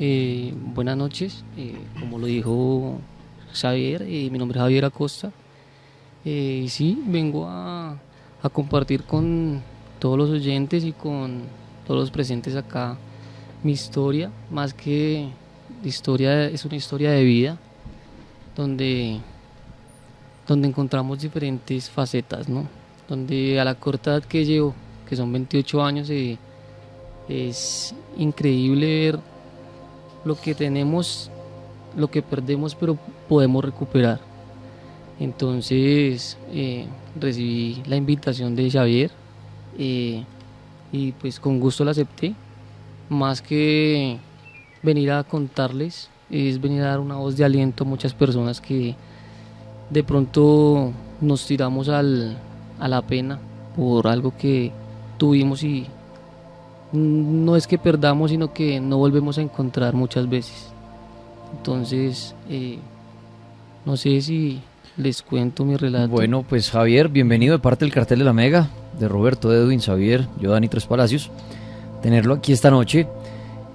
Buenas noches, como lo dijo Xavier, mi nombre es Javier Acosta. Sí, vengo a compartir con todos los oyentes y con todos los presentes acá mi historia, más que historia, es una historia de vida donde, donde encontramos diferentes facetas, ¿no? Donde a la corta edad que llevo, que son 28 años, es increíble ver lo que tenemos, lo que perdemos, pero podemos recuperar. Entonces recibí la invitación de Xavier, eh, y pues con gusto la acepté. Más que venir a contarles, es venir a dar una voz de aliento a muchas personas que de pronto nos tiramos a la pena por algo que tuvimos y no es que perdamos, sino que no volvemos a encontrar muchas veces. Entonces, no sé si les cuento mi relato. Bueno, pues Javier, bienvenido de parte del Cartel de la Mega, de Roberto, de Edwin, Xavier, yo, Dani Tres Palacios, tenerlo aquí esta noche.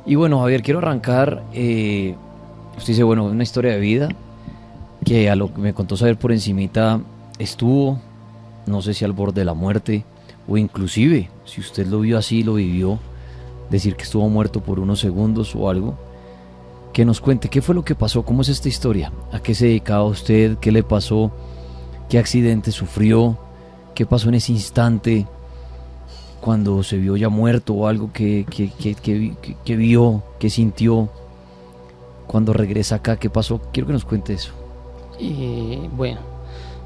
Y bueno, Javier, quiero arrancar, usted dice, bueno, una historia de vida, que a lo que me contó Xavier por encimita, estuvo, no sé si al borde de la muerte, o inclusive, si usted lo vio así, lo vivió, decir que estuvo muerto por unos segundos o algo. Que nos cuente qué fue lo que pasó, cómo es esta historia, a qué se dedicaba usted, qué le pasó, qué accidente sufrió, qué pasó en ese instante cuando se vio ya muerto o algo que vio, que sintió cuando regresa acá, qué pasó. Quiero que nos cuente eso. Bueno,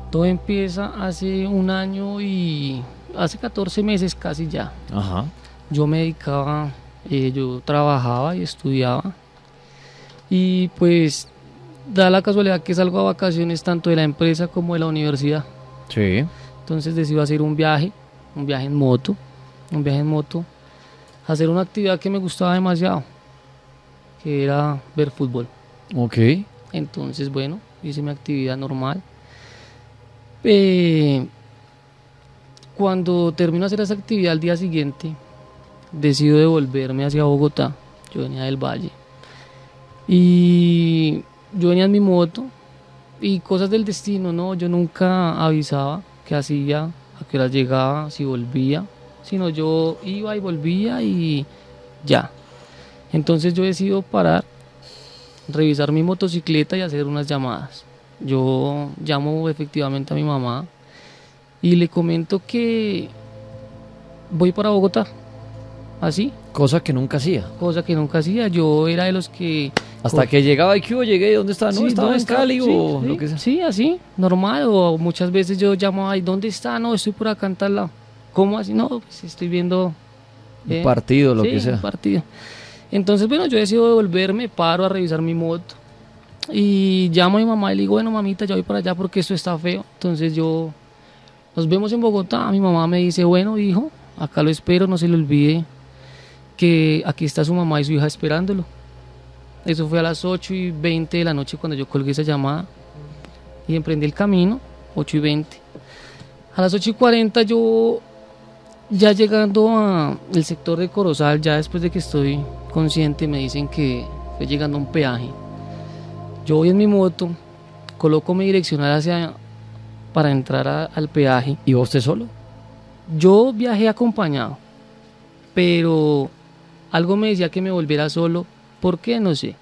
todo empieza hace un año y hace 14 meses casi ya. Ajá. Yo me dedicaba, yo trabajaba y estudiaba. Y pues da la casualidad que salgo a vacaciones tanto de la empresa como de la universidad. Sí. Entonces decido hacer un viaje en moto, hacer una actividad que me gustaba demasiado, que era ver fútbol. Ok. Entonces, bueno, hice mi actividad normal. Eh, Cuando termino de hacer esa actividad al día siguiente, decido devolverme hacia Bogotá. Yo venía del Valle. Y yo venía en mi moto y cosas del destino, ¿no? Yo nunca avisaba qué hacía, a qué hora llegaba, si volvía, sino yo iba y volvía y ya. Entonces yo decido parar, revisar mi motocicleta y hacer unas llamadas. Yo llamo efectivamente a mi mamá y le comento que voy para Bogotá, así, Cosa que nunca hacía. cosa que nunca hacía. Yo era de los que Hasta que llegaba y que llegué, ¿dónde está? No, sí, estaba ¿dónde en está? Cali Sí, o sí, lo que sea. sí, así, normal. O muchas veces yo llamo, ay, ¿dónde está? No, estoy por acá en tal lado. ¿Cómo así? No, pues estoy viendo Un partido, lo sí, que sea. un partido. Entonces, bueno, yo decido devolverme, paro a revisar mi moto y llamo a mi mamá y le digo, bueno, mamita, ya voy para allá porque esto está feo. Entonces nos vemos en Bogotá. Mi mamá me dice, bueno, hijo, acá lo espero, no se le olvide que aquí está su mamá y su hija esperándolo. Eso fue a las 8:20 de la noche cuando yo colgué esa llamada y emprendí el camino, 8:20. A las 8:40 yo, ya llegando al sector de Corozal, ya después de que estoy consciente, me dicen que estoy llegando a un peaje. Yo voy en mi moto, coloco mi direccional para entrar al peaje. ¿Iba usted solo? Yo viajé acompañado, pero algo me decía que me volviera solo. ¿Por qué? No sé.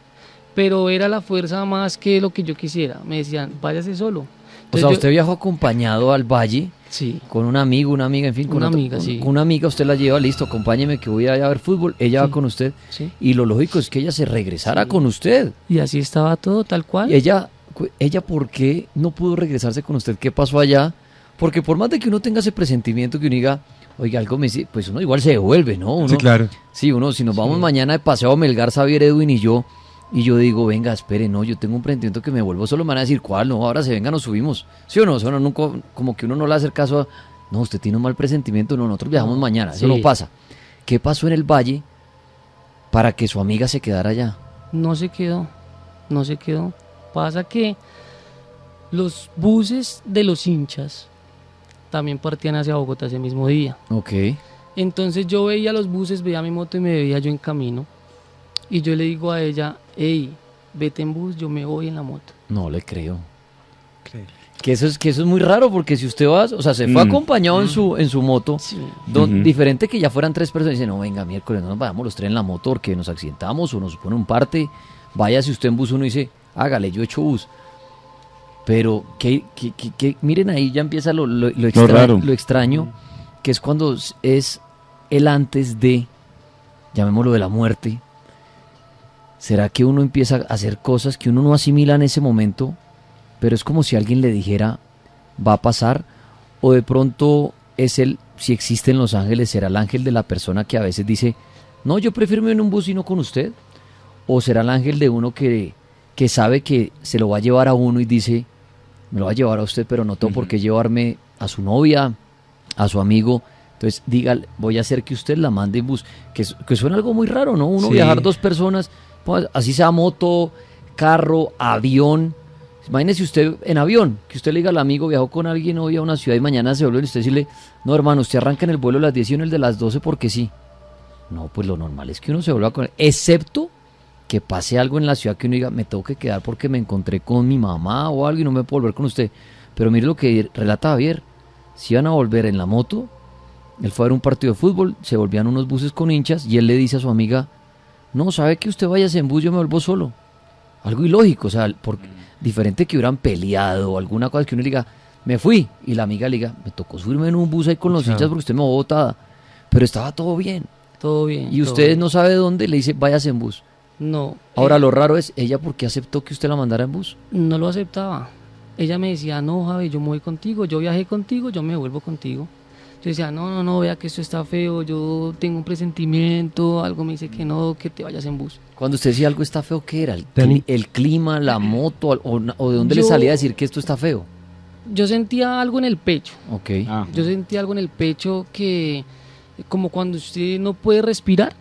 Pero era la fuerza más que lo que yo quisiera. Me decían, váyase solo. O Entonces sea, yo- usted viajó acompañado al valle Sí, con un amigo, una amiga, en fin, Una amiga, sí. con una amiga usted la lleva, listo, acompáñeme que voy a ir a ver fútbol, ella va Sí. con usted sí. y lo lógico es que ella se regresara Sí. con usted. Y así estaba todo, tal cual. Y ella, ¿por qué no pudo regresarse con usted? ¿Qué pasó allá? Porque por más de que uno tenga ese presentimiento que uno diga, oiga, algo me dice, pues uno igual se devuelve, ¿no? Uno, Sí, claro. sí, uno, si nos vamos Sí. mañana de paseo a Melgar, Xavier, Edwin y yo digo, venga, espere, no, yo tengo un presentimiento que me vuelvo, solo me van a decir, ¿cuál? No, ahora se venga, nos subimos. ¿Sí o no? Eso no, nunca, como que uno no le hace caso a, no, usted tiene un mal presentimiento, no, nosotros viajamos No, mañana, eso sí. no pasa. ¿Qué pasó en el valle para que su amiga se quedara allá? No se quedó, no se quedó. Pasa que los buses de los hinchas también partían hacia Bogotá ese mismo día. Ok. Entonces yo veía los buses, veía mi moto y me veía yo en camino. Y yo le digo a ella, hey, vete en bus, yo me voy en la moto. No le creo. Que eso es muy raro, porque si usted va, o sea, se fue acompañado en su moto, Sí. diferente que ya fueran 3 personas, y dice, no, venga, miércoles, no nos vayamos los 3 en la moto porque nos accidentamos o nos pone un parte, váyase usted en bus, uno dice, hágale, yo echo bus. Pero miren, ahí ya empieza raro. lo extraño, que es cuando es el antes de, llamémoslo, de la muerte. ¿Será que uno empieza a hacer cosas que uno no asimila en ese momento, pero es como si alguien le dijera, va a pasar? O de pronto si existe en Los Ángeles, será el ángel de la persona que a veces dice, no, yo prefiero irme en un bus y no con usted. O será el ángel de uno que sabe que se lo va a llevar a uno y dice, me lo va a llevar a usted, pero no tengo por qué llevarme a su novia, a su amigo. Entonces diga, voy a hacer que usted la mande en bus, que suena algo muy raro, ¿no? Uno viajar 2 personas, pues, así sea moto, carro, avión. Imagínese usted en avión, que usted le diga al amigo, viajó con alguien hoy a una ciudad y mañana se vuelve y usted decirle, no, hermano, usted arranca en el vuelo a las 10 y en el de las 12 porque sí. No, pues lo normal es que uno se vuelva con él, excepto que pase algo en la ciudad que uno diga, me tengo que quedar porque me encontré con mi mamá o algo y no me puedo volver con usted. Pero mire lo que relata Javier, si iban a volver en la moto, él fue a ver un partido de fútbol, se volvían unos buses con hinchas y él le dice a su amiga, no, ¿sabe que usted vaya en bus, yo me vuelvo solo? Algo ilógico, o sea, diferente que hubieran peleado o alguna cosa que uno le diga, me fui, y la amiga le diga, me tocó subirme en un bus ahí con los hinchas porque usted me botó botada, pero estaba todo bien. Todo bien. Y todo ustedes bien. no sabe dónde, le dice, váyase en bus. No. Ahora lo raro es, ¿ella por qué aceptó que usted la mandara en bus? No lo aceptaba. Ella me decía, no, Javi, yo me voy contigo, yo viajé contigo, yo me vuelvo contigo. Yo decía, no, vea que esto está feo, yo tengo un presentimiento, algo me dice que no, que te vayas en bus. Cuando usted decía algo está feo, ¿qué era? Dani. ¿El clima, la moto, o de dónde le Yo- salía a decir que esto está feo? Yo sentía algo en el pecho, Ok. yo sentía algo en el pecho que, como cuando usted no puede respirar,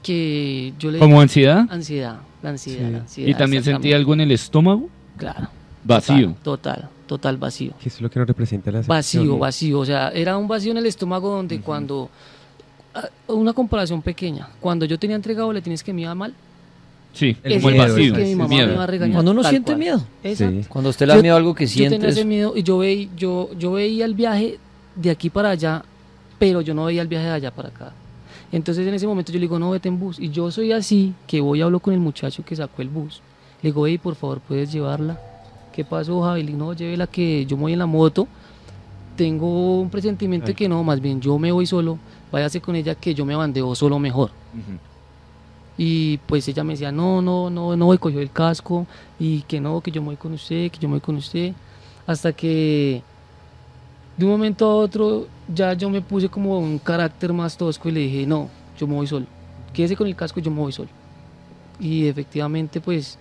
que yo le... ¿Como ansiedad? Ansiedad, la ansiedad, Sí. la ansiedad. ¿Y también exactamente. sentí algo en el estómago? Claro. Vacío. Total vacío. Que eso es lo que nos representa la Vacío, aceptación. vacío. O sea, era un vacío en el estómago donde cuando... Una comparación pequeña. Cuando yo tenía entregado boletines que me iba mal, Sí, El como el miedo, vacío. que mi el mamá miedo. me iba a regañar. Cuando uno tal siente cual. miedo. Exacto. Sí. Cuando usted le da Yo- miedo a algo que Yo tenía siente. ese miedo y yo veía el viaje de aquí para allá, pero yo no veía el viaje de allá para acá. Entonces en ese momento yo le digo, no, vete en bus. Y yo soy así, que voy y hablo con el muchacho que sacó el bus. Le digo, hey, por favor, ¿puedes llevarla? ¿Qué pasó, Javi? Le digo, no, llévela que yo me voy en la moto. Tengo un presentimiento de que no, más bien yo me voy solo. Váyase con ella que yo me bandeo solo mejor. Y pues ella me decía, no, y cogió el casco y que no, que yo me voy con usted, que yo me voy con usted. Hasta que de un momento a otro ya yo me puse como un carácter más tosco y le dije, no, yo me voy solo. Quédese con el casco, yo me voy solo. Y efectivamente pues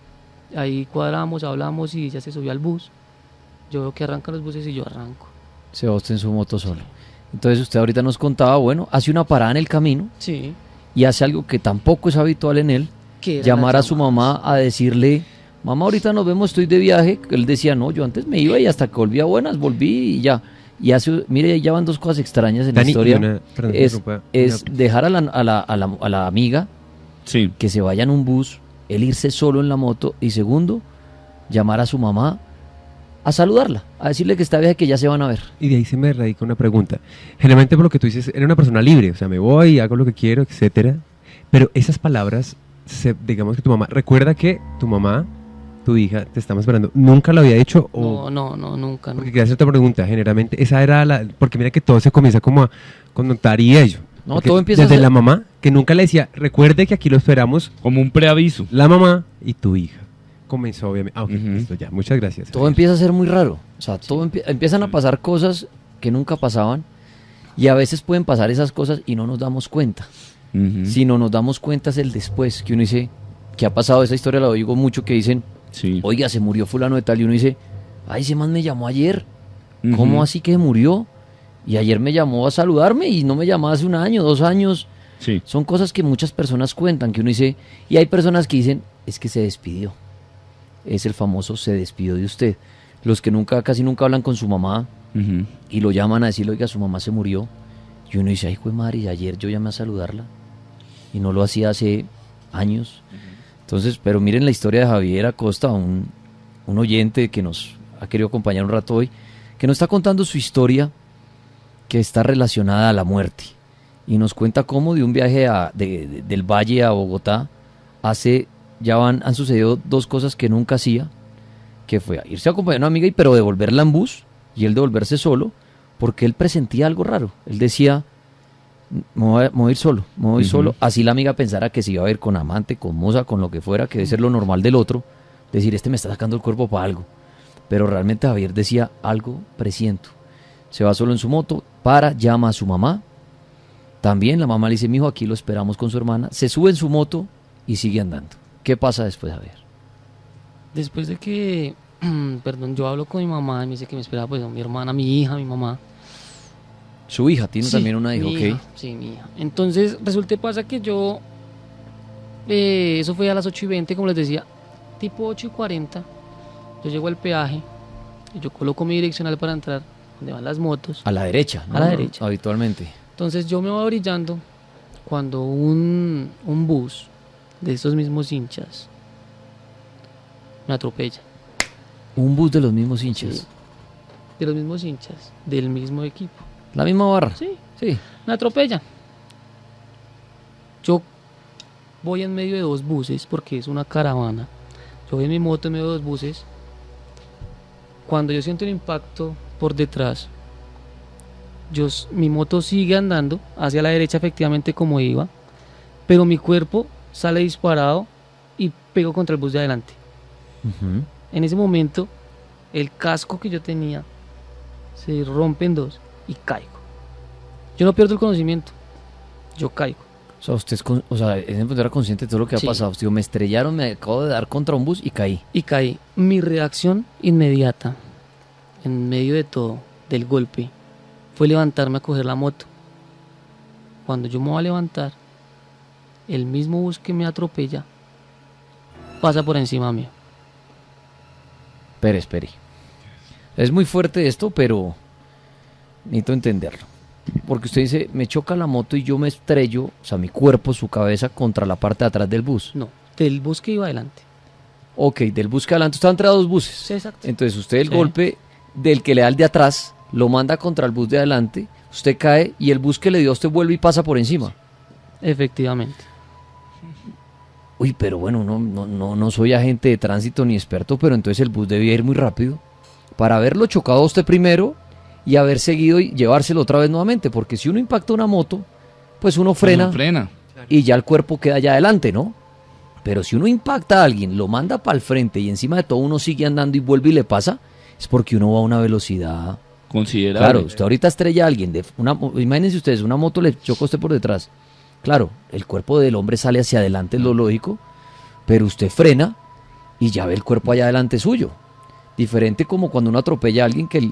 ahí cuadramos, hablamos y ella se subió al bus. Yo veo que arrancan los buses y yo arranco. Se va usted en su moto solo. Entonces usted ahorita nos contaba, bueno, hace una parada en el camino Sí. y hace algo que tampoco es habitual en él, Que eran llamar a las su llamadas. mamá a decirle, mamá, ahorita nos vemos, estoy de viaje. Él decía, no, yo antes me iba y hasta que volví a buenas, volví y ya. Y hace, mire, ya van 2 cosas extrañas en Dani, la historia. perdón, es interrumpa, es una- dejar a la amiga Sí. que se vaya en un bus, él irse solo en la moto, y segundo, llamar a su mamá a saludarla, a decirle que está viaje, que ya se van a ver. Y de ahí se me radica una pregunta. Generalmente por lo que tú dices, era una persona libre, o sea, me voy, hago lo que quiero, etcétera. Pero esas palabras, digamos que tu mamá, recuerda que tu mamá, tu hija, te estamos esperando, ¿nunca lo había dicho? O, No, nunca. porque quería hacerte otra pregunta, generalmente, esa era la, porque mira que todo se comienza como a connotar y ello. No, Porque todo empieza desde a ser- la mamá, que nunca le decía, recuerde que aquí lo esperamos, Como un preaviso. la mamá y tu hija. Comenzó, obviamente. Ah, ok, Ujú. listo, ya. Muchas gracias. Todo empieza a ser muy raro. O sea, empiezan a pasar cosas que nunca pasaban, y a veces pueden pasar esas cosas y no nos damos cuenta. Ujú. Si no nos damos cuenta es el después, que uno dice, ¿qué ha pasado? Esa historia la oigo mucho, que dicen, Sí. oiga, se murió fulano de tal, y uno dice, ay, ese man me llamó ayer. Ujú. ¿Cómo así que murió? Y ayer me llamó a saludarme y no me llamó hace 1 año, 2 años. Sí. Son cosas que muchas personas cuentan, que uno dice, y hay personas que dicen, es que se despidió. Es el famoso se despidió de usted. Los que casi nunca hablan con su mamá Ujú. y lo llaman a decirle, oiga, su mamá se murió. Y uno dice, ay, jue madre, y ayer yo llamé a saludarla. Y no lo hacía hace años. Entonces, pero miren la historia de Javier Acosta, un oyente que nos ha querido acompañar un rato hoy, que nos está contando su historia que está relacionada a la muerte. Y nos cuenta cómo de un viaje del Valle a Bogotá, han sucedido 2 cosas que nunca hacía, que fue irse a acompañar a una amiga, pero devolverla en bus, y él devolverse solo, porque él presentía algo raro. Él decía, me voy a ir solo, me voy solo. Así la amiga pensara que se iba a ir con amante, con moza, con lo que fuera, que debe ser lo normal del otro. Decir, este me está sacando el cuerpo para algo. Pero realmente Javier decía, algo presiento. Se va solo en su moto, llama a su mamá. También la mamá le dice, mijo, aquí lo esperamos con su hermana. Se sube en su moto y sigue andando. ¿Qué pasa después, Javier? Después de que, perdón, yo hablo con mi mamá y me dice que me esperaba pues mi hermana, mi hija, mi mamá. Su hija tiene también una hija, mi ¿ok? hija, sí, mi hija. Entonces, resulta y pasa que yo, eso fue a las 8:20, como les decía, tipo 8:40, yo llego al peaje y yo coloco mi direccional para entrar donde van las motos. A la derecha, ¿no? A la derecha. Habitualmente. Entonces yo me voy brillando cuando un bus de esos mismos hinchas me atropella. Un bus de los mismos hinchas. Sí, de los mismos hinchas, del mismo equipo. La misma barra. Sí, Sí. me atropella. Yo voy en medio de 2 buses porque es una caravana. Yo voy en mi moto en medio de 2 buses. Cuando yo siento el impacto por detrás, mi moto sigue andando hacia la derecha efectivamente como iba, pero mi cuerpo sale disparado y pego contra el bus de adelante. Ujú. En ese momento, el casco que yo tenía se rompe en 2 y caigo. Yo no pierdo el conocimiento, yo caigo. O sea, usted en ese momento era consciente de todo lo que ha Sí. pasado. Usted dijo, me estrellaron, me acabo de dar contra un bus y caí. Y caí. Mi reacción inmediata, en medio de todo, del golpe, fue levantarme a coger la moto. Cuando yo me voy a levantar, el mismo bus que me atropella pasa por encima mío. Espere. Es muy fuerte esto, pero necesito entenderlo. Porque usted dice, me choca la moto y yo me estrello, o sea, mi cuerpo, su cabeza, contra la parte de atrás del bus. No, del bus que iba adelante. Ok, del bus que adelante, usted entre 2 buses. Sí, exacto. Entonces usted el Sí. golpe del que le da el de atrás, lo manda contra el bus de adelante, usted cae y el bus que le dio a usted vuelve y pasa por encima. Efectivamente. Uy, pero bueno, no soy agente de tránsito ni experto, pero entonces el bus debía ir muy rápido para haberlo chocado a usted primero y haber seguido y llevárselo otra vez nuevamente, porque si uno impacta una moto, pues uno frena, Frena. y ya el cuerpo queda allá adelante, ¿no? Pero si uno impacta a alguien, lo manda para el frente y encima de todo uno sigue andando y vuelve y le pasa, es porque uno va a una velocidad. Considerable. Claro, usted ahorita estrella a alguien, imagínense ustedes, una moto le choca a usted por detrás. Claro, el cuerpo del hombre sale hacia adelante, es lo lógico, pero usted frena y ya ve el cuerpo allá adelante suyo. Diferente como cuando uno atropella a alguien, que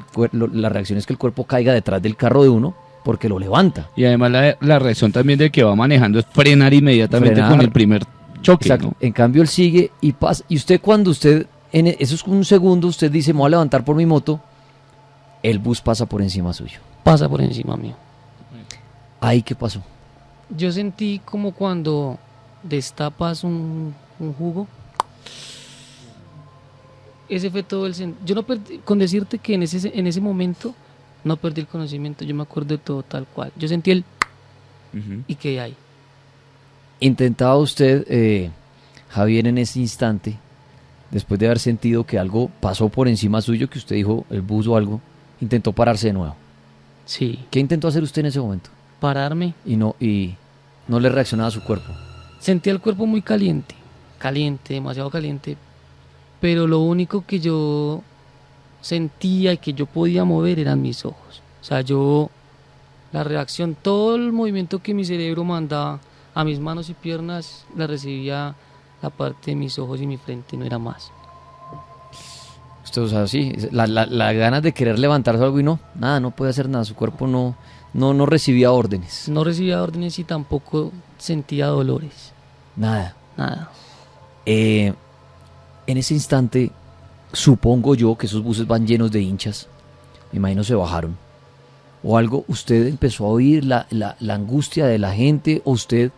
la reacción es que el cuerpo caiga detrás del carro de uno porque lo levanta. Y además la reacción también del que va manejando es frenar inmediatamente Frenar. con el primer choque. Exacto. ¿No? En cambio él sigue y pasa. Y usted cuando eso es un segundo, usted dice, me voy a levantar por mi moto, el bus pasa por encima suyo. Pasa por encima mío. ¿Ahí qué pasó? Yo sentí como cuando destapas un jugo. Ese fue todo el yo no perdí, con decirte que en ese momento no perdí el conocimiento, yo me acuerdo de todo tal cual. Yo sentí el Ujú. y quedé ahí. ¿Intentaba usted, Javier, en ese instante, después de haber sentido que algo pasó por encima suyo, que usted dijo el bus o algo, intentó pararse de nuevo? Sí, ¿Qué intentó hacer usted en ese momento? pararme. Y no le reaccionaba a su cuerpo. Sentía el cuerpo muy caliente, demasiado caliente, pero lo único que yo sentía y que yo podía mover eran mis ojos. O sea, la reacción, todo el movimiento que mi cerebro mandaba a mis manos y piernas, la recibía la parte de mis ojos y mi frente, no era más. Usted, o sea, sí, la ganas de querer levantarse algo y nada, no puede hacer nada, su cuerpo no recibía órdenes, No recibía órdenes y tampoco sentía dolores, nada. nada. En ese instante, supongo yo que esos buses van llenos de hinchas, me imagino se bajaron, o algo, usted empezó a oír la angustia de la gente, o usted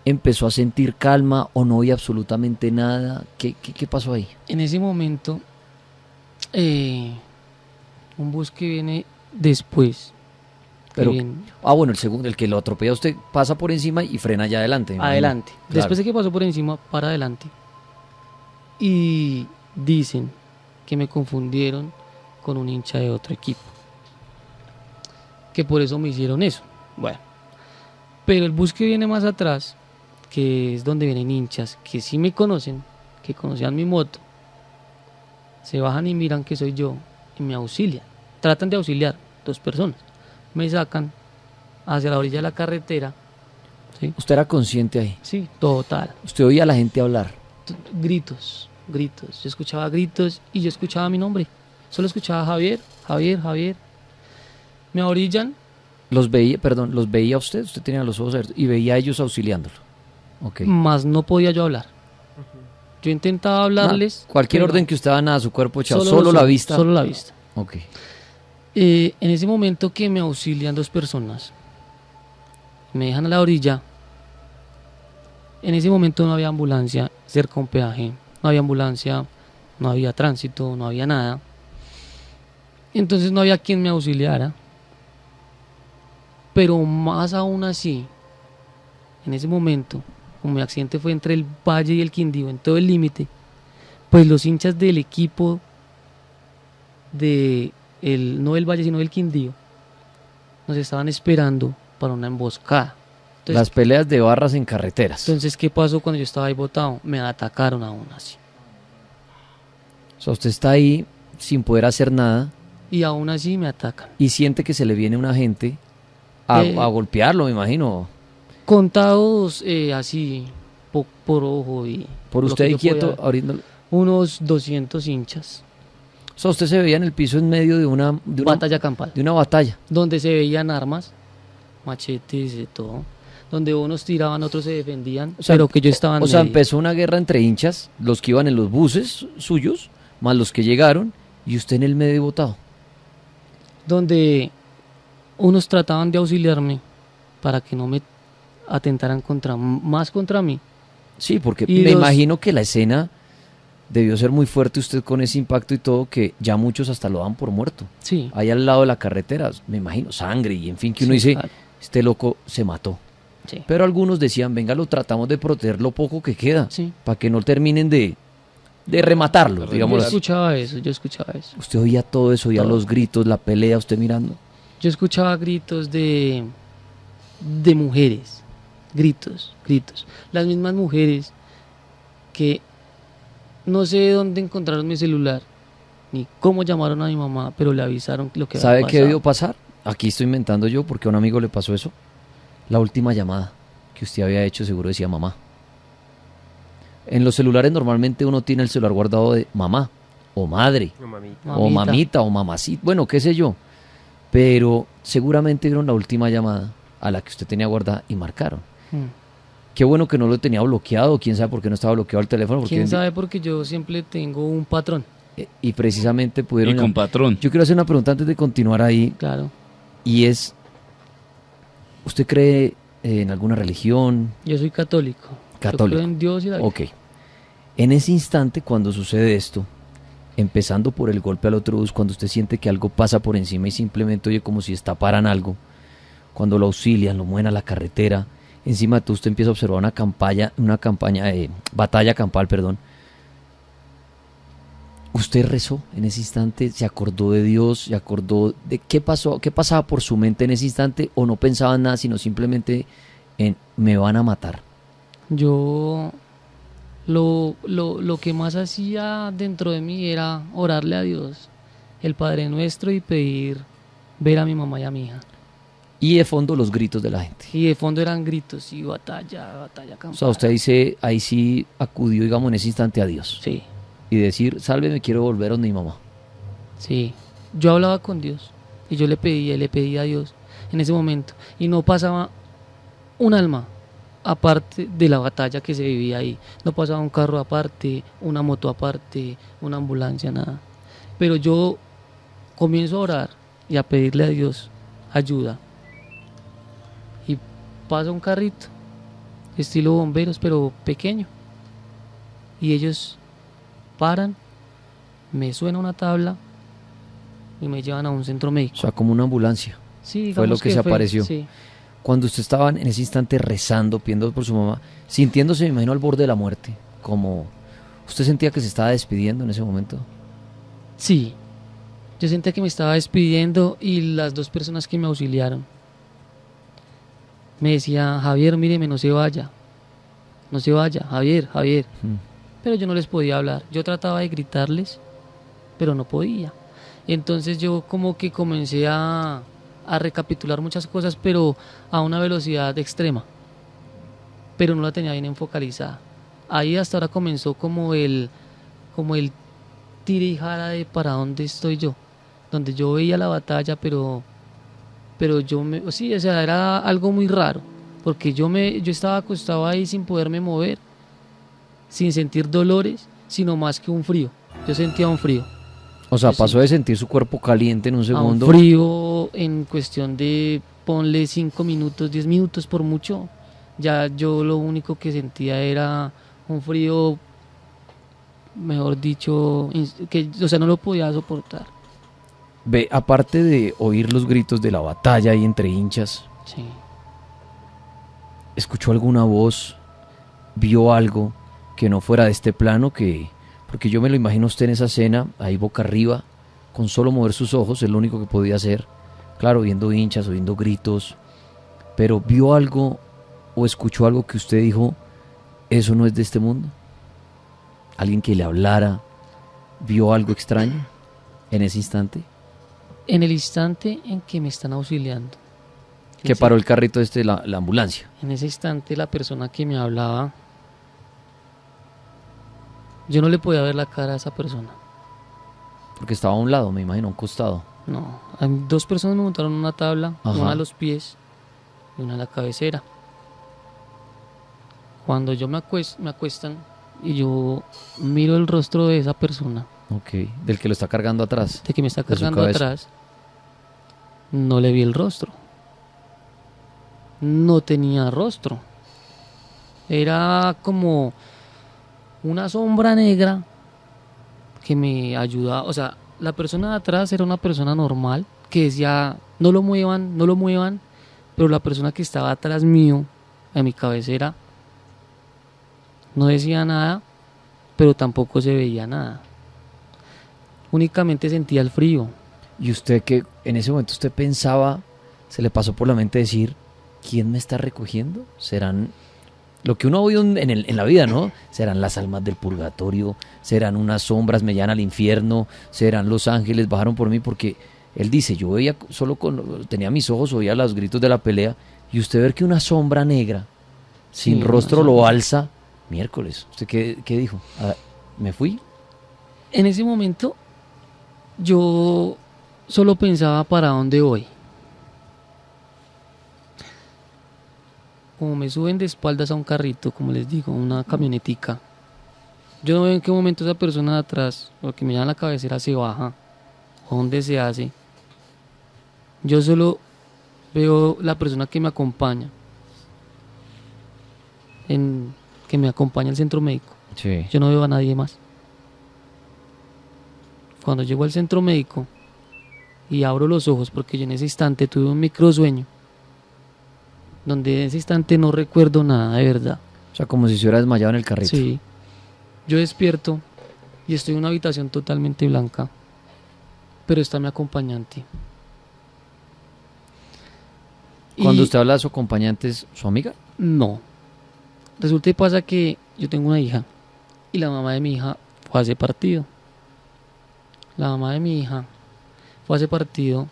empezó a sentir calma o no oía absolutamente nada? ¿Qué pasó ahí? En ese momento, un bus que viene después, que Pero, viene bueno, el segundo, el que lo atropella a usted, pasa por encima y frena allá adelante. me imagino. adelante, Claro. después de que pasó por encima, para adelante, y dicen que me confundieron con un hincha de otro equipo, que por eso me hicieron eso. Bueno, pero el bus que viene más atrás, que es donde vienen hinchas que sí me conocen, que conocían mi moto, se bajan y miran que soy yo y me auxilian. Tratan de auxiliar 2 personas. Me sacan hacia la orilla de la carretera. ¿Sí? ¿Usted era consciente ahí? Sí, total. ¿Usted oía a la gente hablar? Gritos, gritos. Yo escuchaba gritos y yo escuchaba mi nombre. Solo escuchaba Javier, Javier, Javier. Me orillan. ¿Los veía usted? Usted tenía los ojos abiertos y veía a ellos auxiliándolo. Ok. Más no podía yo hablar. Yo intentaba hablarles. Nada, cualquier pero orden que usted haga, nada, su cuerpo echado, los solo la ojos, vista. Solo la vista. Ok. En ese momento que me auxilian 2 personas, me dejan a la orilla. En ese momento no había ambulancia cerca a un peaje, no había ambulancia, no había tránsito, no había nada. Entonces no había quien me auxiliara. Pero más aún así, en ese momento, como mi accidente fue entre el Valle y el Quindío, en todo el límite, pues los hinchas del equipo no del Valle sino del Quindío, nos estaban esperando para una emboscada. Las peleas de barras en carreteras. Entonces, ¿qué pasó cuando yo estaba ahí botado? Me atacaron aún así. O sea, usted está ahí sin poder hacer nada Y aún así me atacan. y siente que se le viene un agente a golpearlo, me imagino. Contados así, por ojo y... Por lo usted que ahí yo quieto, podía- abriendo. Unos 200 hinchas. O sea, usted se veía en el piso en medio de una Batalla campal. de una batalla. Donde se veían armas, machetes, de todo. Donde unos tiraban, otros se defendían. O sea, pero que yo estaba en O sea, medio. empezó una guerra entre hinchas, los que iban en los buses suyos, más los que llegaron, y usted en el medio botado. Donde unos trataban de auxiliarme para que no me atentaran más contra mí. Sí, porque Y me los- imagino que la escena debió ser muy fuerte usted con ese impacto y todo, que ya muchos hasta lo dan por muerto. Sí. Ahí al lado de la carretera, me imagino, sangre y en fin, que uno Sí, dice, claro. este loco se mató. Sí. Pero algunos decían, venga, lo tratamos de proteger lo poco que queda, Sí. para que no terminen de rematarlo, Yo digamos así. escuchaba eso. Usted oía todo eso, oía Todo. los gritos, la pelea, usted mirando. Yo escuchaba gritos de mujeres, gritos. Las mismas mujeres que no sé dónde encontraron mi celular, ni cómo llamaron a mi mamá, pero le avisaron lo que ¿Sabe había qué debió pasado. pasar? Aquí estoy inventando yo porque a un amigo le pasó eso. La última llamada que usted había hecho seguro decía mamá. En los celulares normalmente uno tiene el celular guardado de mamá o madre o mamita o mamacita, bueno, qué sé yo. Pero seguramente vieron la última llamada a la que usted tenía guardada y marcaron. Mm. Qué bueno que no lo tenía bloqueado, quién sabe por qué no estaba bloqueado el teléfono. Porque ¿Quién sabe? Porque yo siempre tengo un patrón, y precisamente pudieron... Y con patrón. Yo quiero hacer una pregunta antes de continuar ahí, claro. y es, ¿usted cree en alguna religión? Yo soy católico. Católico. Yo creo en Dios y la vida. Ok. En ese instante, cuando sucede esto, empezando por el golpe al otro bus, cuando usted siente que algo pasa por encima y simplemente oye como si estaparan algo, cuando lo auxilian, lo mueven a la carretera, encima de todo usted empieza a observar una campaña de batalla campal, perdón. ¿Usted rezó en ese instante? ¿Se acordó de Dios? ¿Se acordó de qué pasó? ¿Qué pasaba por su mente en ese instante? ¿O no pensaba en nada, sino simplemente en me van a matar? Yo lo que más hacía dentro de mí era orarle a Dios, el Padre Nuestro, y pedir ver a mi mamá y a mi hija. Y de fondo los gritos de la gente. Y de fondo eran gritos y batalla campal. O sea, usted dice, ahí sí acudió, digamos, en ese instante a Dios. Sí, Y decir, sálveme, quiero volver donde mi mamá. sí. Yo hablaba con Dios y yo le pedía a Dios en ese momento. Y no pasaba un alma aparte de la batalla que se vivía ahí. No pasaba un carro aparte, una moto aparte, una ambulancia, nada. Pero yo comienzo a orar y a pedirle a Dios ayuda. Y pasa un carrito estilo bomberos, pero pequeño. Y ellos paran, me suena una tabla y me llevan a un centro O médico. sea, como una ambulancia. Sí, fue lo digamos que se apareció. Sí. Cuando usted estaba en ese instante rezando, pidiendo por su mamá, sintiéndose, me imagino, al borde de la muerte, como usted sentía que se estaba despidiendo en ese momento. Sí, yo sentía que me estaba despidiendo y las dos personas que me auxiliaron me decían, Javier, míreme, no se vaya, Javier, Javier. Mm. Pero yo no les podía hablar, yo trataba de gritarles, pero no podía. Entonces yo como que comencé a recapitular muchas cosas, pero a una velocidad extrema, pero no la tenía bien enfocalizada. Ahí hasta ahora comenzó como el tire y jara de para dónde estoy yo, donde yo veía la batalla, pero sí, o sea, era algo muy raro, porque yo estaba acostado ahí sin poderme mover, sin sentir dolores, sino más que un frío. Yo sentía un frío. O sea, Sí. pasó de sentir su cuerpo caliente en un A un segundo. frío en cuestión de, ponle 5 minutos, 10 minutos por mucho. Ya yo lo único que sentía era un frío, mejor dicho, que, o sea, no lo podía soportar. Ve, aparte de oír los gritos de la batalla ahí entre hinchas, Sí. ¿escuchó alguna voz? ¿Vio algo que no fuera de este plano? Porque yo me lo imagino a usted en esa escena, ahí boca arriba, con solo mover sus ojos, es lo único que podía hacer. Claro, viendo hinchas, oyendo gritos. Pero ¿vio algo o escuchó algo que usted dijo, eso no es de este mundo? ¿Alguien que le hablara? ¿Vio algo extraño en ese instante? En el instante en que me están auxiliando. Que paró el carrito la ambulancia. En ese instante la persona que me hablaba, yo no le podía ver la cara a esa persona. Porque estaba a un lado, me imagino, a un costado. No, a mí 2 personas me montaron una tabla, Ajá. una a los pies y una a la cabecera. Cuando yo me acuestan y yo miro el rostro de esa persona, Ok, del que lo está cargando atrás. de que me está De su cargando cabeza. atrás, no le vi el rostro. No tenía rostro. Era como una sombra negra que me ayudaba. O sea, la persona de atrás era una persona normal que decía, no lo muevan, no lo muevan. Pero la persona que estaba atrás mío, a mi cabecera, no decía nada, pero tampoco se veía nada. Únicamente sentía el frío. Y usted que en ese momento usted pensaba, se le pasó por la mente decir, ¿quién me está recogiendo? ¿Serán lo que uno ha oído en la vida, ¿no? ¿Serán las almas del purgatorio? ¿Serán unas sombras, me llevan al infierno? ¿Serán los ángeles, bajaron por mí? Porque él dice, yo veía tenía mis ojos, oía los gritos de la pelea, y usted ver que una sombra negra, sin Sí, rostro, una lo sombra. alza. Miércoles, ¿usted qué dijo? Ah, ¿me fui? En ese momento, yo solo pensaba para dónde voy. Como me suben de espaldas a un carrito, como les digo, una camionetica. Yo no veo en qué momento esa persona de atrás, o que me llama la cabecera, se baja, o dónde se hace. Yo solo veo la persona que me acompaña, que me acompaña al centro médico. Sí. Yo no veo a nadie más. Cuando llego al centro médico y abro los ojos, porque yo en ese instante tuve un microsueño, donde en ese instante no recuerdo nada de verdad. O sea, como si se hubiera desmayado en el carrito. Sí. Yo despierto y estoy en una habitación totalmente blanca, pero está mi acompañante. Cuando Y usted habla de su acompañante, ¿es su amiga? no. Resulta y pasa que yo tengo una hija y la mamá de mi hija fue a ese partido. La mamá de mi hija fue a ese partido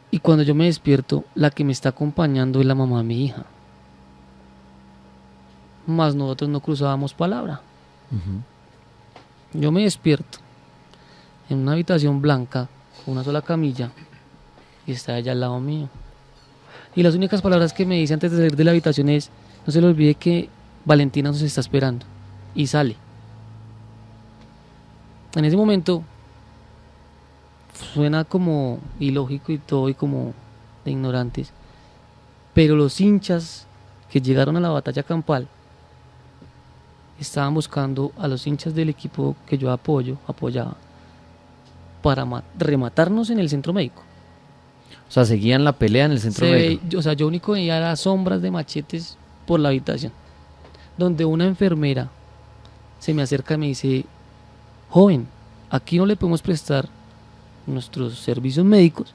y cuando yo me despierto, la que me está acompañando es la mamá de mi hija. Más nosotros no cruzábamos palabra. Yo me despierto en una habitación blanca con una sola camilla y está ella al lado mío. Y las únicas palabras que me dice antes de salir de la habitación es: no se le olvide que Valentina nos está esperando. Y sale. En ese momento suena como ilógico y todo y como de ignorantes, pero los hinchas que llegaron a la batalla campal estaban buscando a los hinchas del equipo que yo apoyaba, para rematarnos en el centro médico. O sea, seguían la pelea en el centro médico. Yo único veía las sombras de machetes por la habitación, donde una enfermera se me acerca y me dice: joven, aquí no le podemos prestar nuestros servicios médicos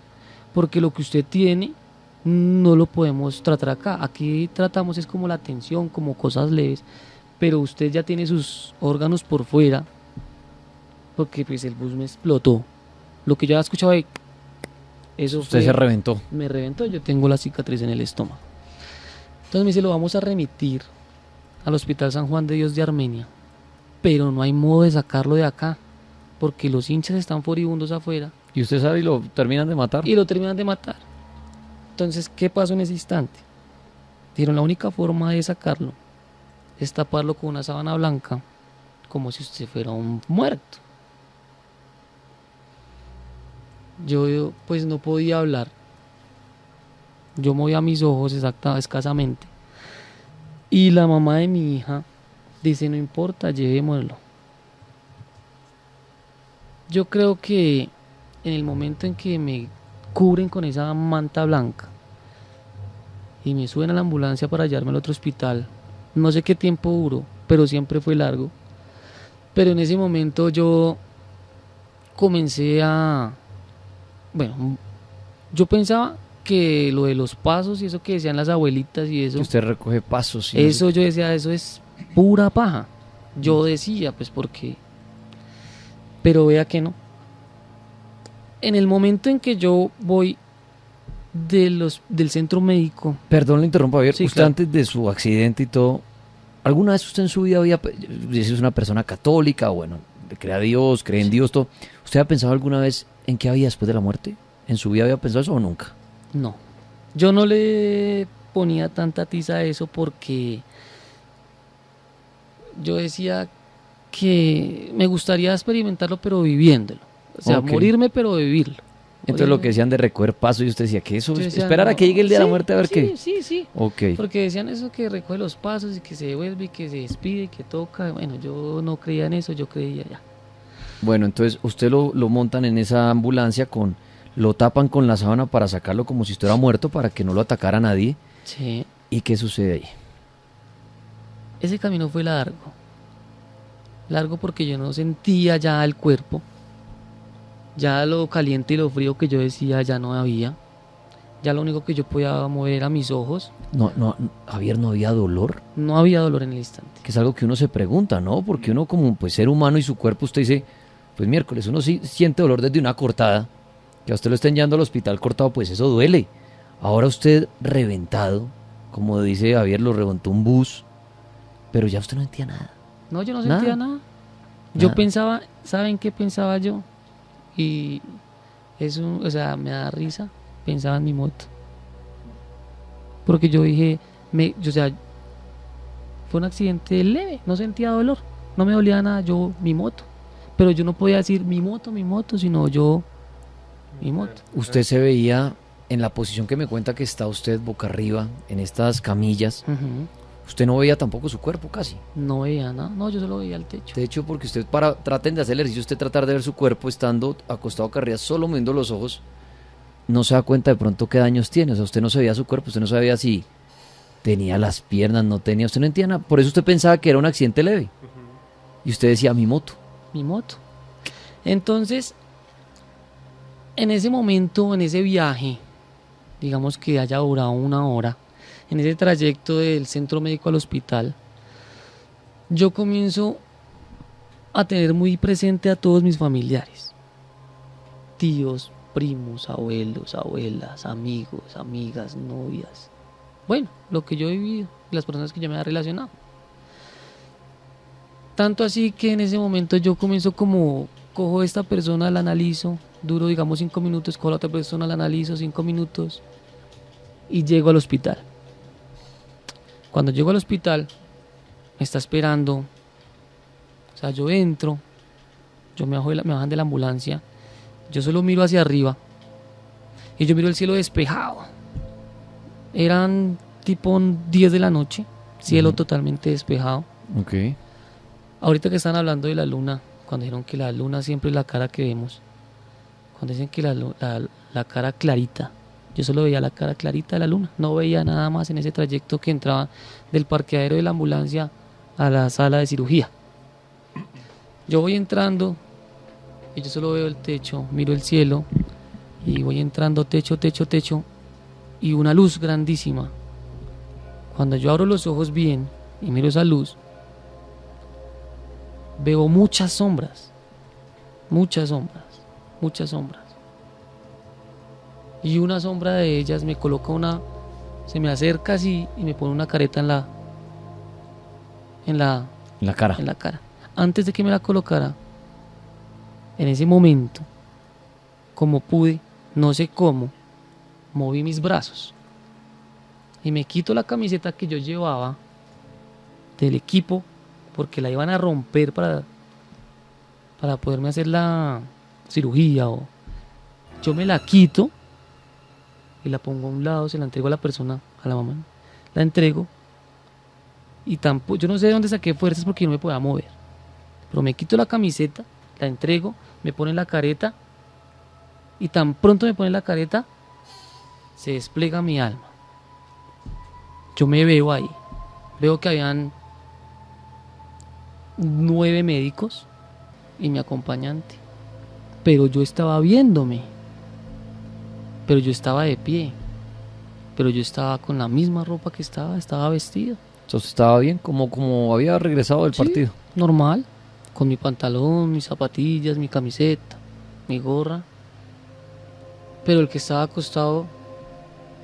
porque lo que usted tiene no lo podemos tratar acá. Aquí tratamos es como la tensión, como cosas leves, pero usted ya tiene sus órganos por fuera, porque pues el bus me explotó. Lo que yo había escuchado ahí, eso Usted se reventó. me reventó. Yo tengo la cicatriz en el estómago. Entonces me dice: lo vamos a remitir al Hospital San Juan de Dios de Armenia, pero no hay modo de sacarlo de acá porque los hinchas están furibundos afuera Y usted sabe y lo terminan de matar. y lo terminan de matar. Entonces, ¿qué pasó en ese instante? Dijeron: la única forma de sacarlo es taparlo con una sábana blanca, como si usted fuera un muerto. Yo pues no podía hablar. Yo movía mis ojos escasamente. Y la mamá de mi hija dice: no importa, llevémoslo. Yo creo que en el momento en que me cubren con esa manta blanca y me suben a la ambulancia para llevarme al otro hospital, no sé qué tiempo duró, pero siempre fue largo. Pero en ese momento yo comencé yo pensaba que lo de los pasos y eso que decían las abuelitas y eso, Que usted recoge pasos. Y eso yo decía, eso es pura paja. Yo decía, pues porque, pero vea que no. En el momento en que yo voy del centro médico, Perdón, le interrumpo, Javier. Sí, Usted claro. antes de su accidente y todo, ¿alguna vez usted en su vida si es una persona católica, bueno, cree a Dios, cree en Dios, todo? ¿Usted ha pensado alguna vez en qué había después de la muerte? ¿En su vida había pensado eso o nunca? no. Yo no le ponía tanta tiza a eso porque yo decía que me gustaría experimentarlo, pero viviéndolo. O sea, Ok. morirme, pero vivirlo. Entonces lo Morirme. que decían de recoger pasos y usted decía que eso, Yo decía: esperar a no, que llegue el día de la sí, muerte a ver sí, qué. Sí. Ok. Porque decían eso, que recoge los pasos y que se devuelve y que se despide y que toca. Bueno, yo no creía en eso, yo creía ya. Bueno, entonces usted lo montan en esa ambulancia lo tapan con la sábana para sacarlo como si estuviera muerto para que no lo atacara nadie. Sí. ¿Y qué sucede ahí? Ese camino fue largo. Largo porque yo no sentía ya el cuerpo. Ya lo caliente y lo frío que yo decía ya no había. Ya lo único que yo podía mover era mis ojos. No, Javier, no había dolor, No había dolor en el instante. que es algo que uno se pregunta, ¿no? Porque uno como pues ser humano y su cuerpo, usted dice, pues miércoles, uno sí siente dolor desde una cortada, que a usted lo estén llevando al hospital cortado, pues eso duele. Ahora usted reventado, como dice Javier, lo reventó un bus, pero ya usted no sentía nada. No, yo no Nada. sentía nada. Yo Nada. pensaba, ¿saben qué pensaba yo? Y eso, o sea, me da risa. Pensaba en mi moto. Porque yo dije, o sea, fue un accidente leve, no sentía dolor, no me dolía nada, mi moto. Pero yo no podía decir mi moto, sino mi moto. Usted se veía en la posición que me cuenta que está usted boca arriba, en estas camillas. Ujú. Usted no veía tampoco su cuerpo casi. No veía nada, no, yo solo veía el techo. De hecho, porque usted traten de hacer ejercicio, usted tratar de ver su cuerpo estando acostado acá arriba, solo moviendo los ojos, no se da cuenta de pronto qué daños tiene. O sea, usted no se veía su cuerpo, usted no sabía si tenía las piernas, no tenía, usted no entendía nada. Por eso usted pensaba que era un accidente leve. Y usted decía, mi moto. Mi moto. Entonces, en ese momento, en ese viaje, digamos que haya durado 1 hora, en ese trayecto del centro médico al hospital, yo comienzo a tener muy presente a todos mis familiares, tíos, primos, abuelos, abuelas, amigos, amigas, novias. Bueno, lo que yo he vivido, las personas que yo me he relacionado. Tanto así que en ese momento yo comienzo cojo a esta persona, la analizo, duro digamos 5 minutos, cojo a la otra persona, la analizo 5 minutos y llego al hospital. Cuando llego al hospital, me está esperando, o sea, yo entro, me bajan de la ambulancia, yo solo miro hacia arriba y yo miro el cielo despejado. Eran tipo 10 de la noche, cielo totalmente despejado. Ok. Ahorita que están hablando de la luna, cuando dijeron que la luna siempre es la cara que vemos, cuando dicen que la cara clarita, yo solo veía la cara clarita de la luna, no veía nada más en ese trayecto que entraba del parqueadero de la ambulancia a la sala de cirugía. Yo voy entrando y yo solo veo el techo, miro el cielo y voy entrando techo, techo, techo y una luz grandísima. Cuando yo abro los ojos bien y miro esa luz, veo muchas sombras, muchas sombras, muchas sombras. Y una sombra de ellas me coloca se me acerca así y me pone una careta en la cara. Antes de que me la colocara, en ese momento, como pude, no sé cómo, moví mis brazos y me quito la camiseta que yo llevaba del equipo porque la iban a romper para poderme hacer la cirugía. Yo me la quito y la pongo a un lado, se la entrego a la persona, a la mamá, la entrego y tampoco, yo no sé de dónde saqué fuerzas porque no me podía mover, pero me quito la camiseta, la entrego, me ponen la careta y tan pronto me ponen la careta se despliega mi alma. Yo me veo ahí, veo que habían 9 médicos y mi acompañante, pero yo estaba viéndome, pero yo estaba de pie, pero yo estaba con la misma ropa que estaba vestido. Entonces estaba bien, como había regresado del Sí, partido. normal, con mi pantalón, mis zapatillas, mi camiseta, mi gorra, pero el que estaba acostado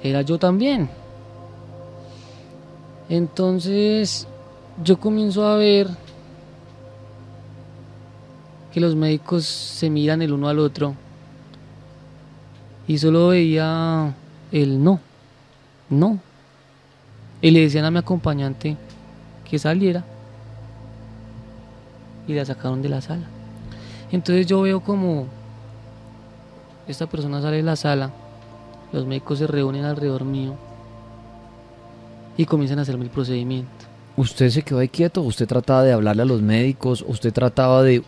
era yo también. Entonces yo comienzo a ver que los médicos se miran el uno al otro y solo veía el no. Y le decían a mi acompañante que saliera y la sacaron de la sala. Entonces yo veo como esta persona sale de la sala, los médicos se reúnen alrededor mío y comienzan a hacerme el procedimiento. ¿Usted se quedó ahí quieto? ¿Usted trataba de hablarle a los médicos? ¿Usted trataba de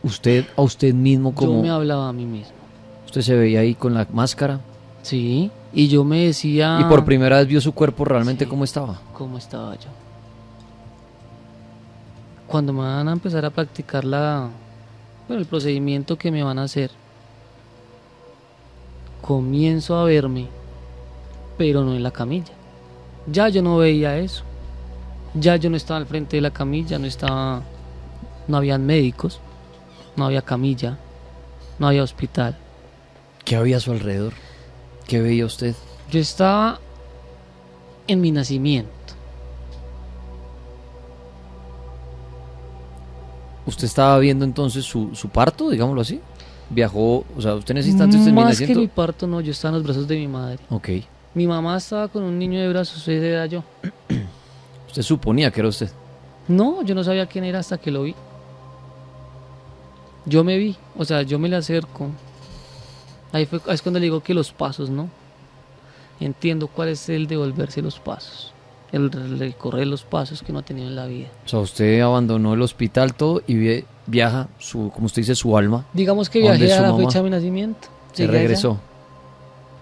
a usted mismo como... Yo me hablaba a mí mismo. ¿Usted se veía ahí con la máscara? Sí, y yo me decía... Y por primera vez vio su cuerpo realmente Sí. cómo estaba. ¿Cómo estaba yo? Cuando me van a empezar a practicar el procedimiento que me van a hacer, comienzo a verme, pero no en la camilla. Ya yo no veía eso. Ya yo no estaba al frente de la camilla, no habían médicos, no había camilla, no había hospital. ¿Qué había a su alrededor? ¿Qué veía usted? Yo estaba en mi nacimiento. ¿Usted estaba viendo entonces su parto, digámoslo así? Viajó, o sea, usted en ese instante usted Más que mi parto, no, yo estaba en los brazos de mi madre. Ok. Mi mamá estaba con un niño de brazos, ese era yo. ¿Usted suponía que era usted? No, yo no sabía quién era hasta que lo vi. Yo me vi, o sea, yo me le acerco. Ahí es cuando le digo que los pasos, ¿no? Entiendo cuál es el devolverse los pasos, el recorrer los pasos que uno ha tenido en la vida. O sea, usted abandonó el hospital todo y viaja, como usted dice, su alma. Digamos que ¿A dónde viajé es su a la mamá? fecha de mi nacimiento. Se Llegué allá. regresó.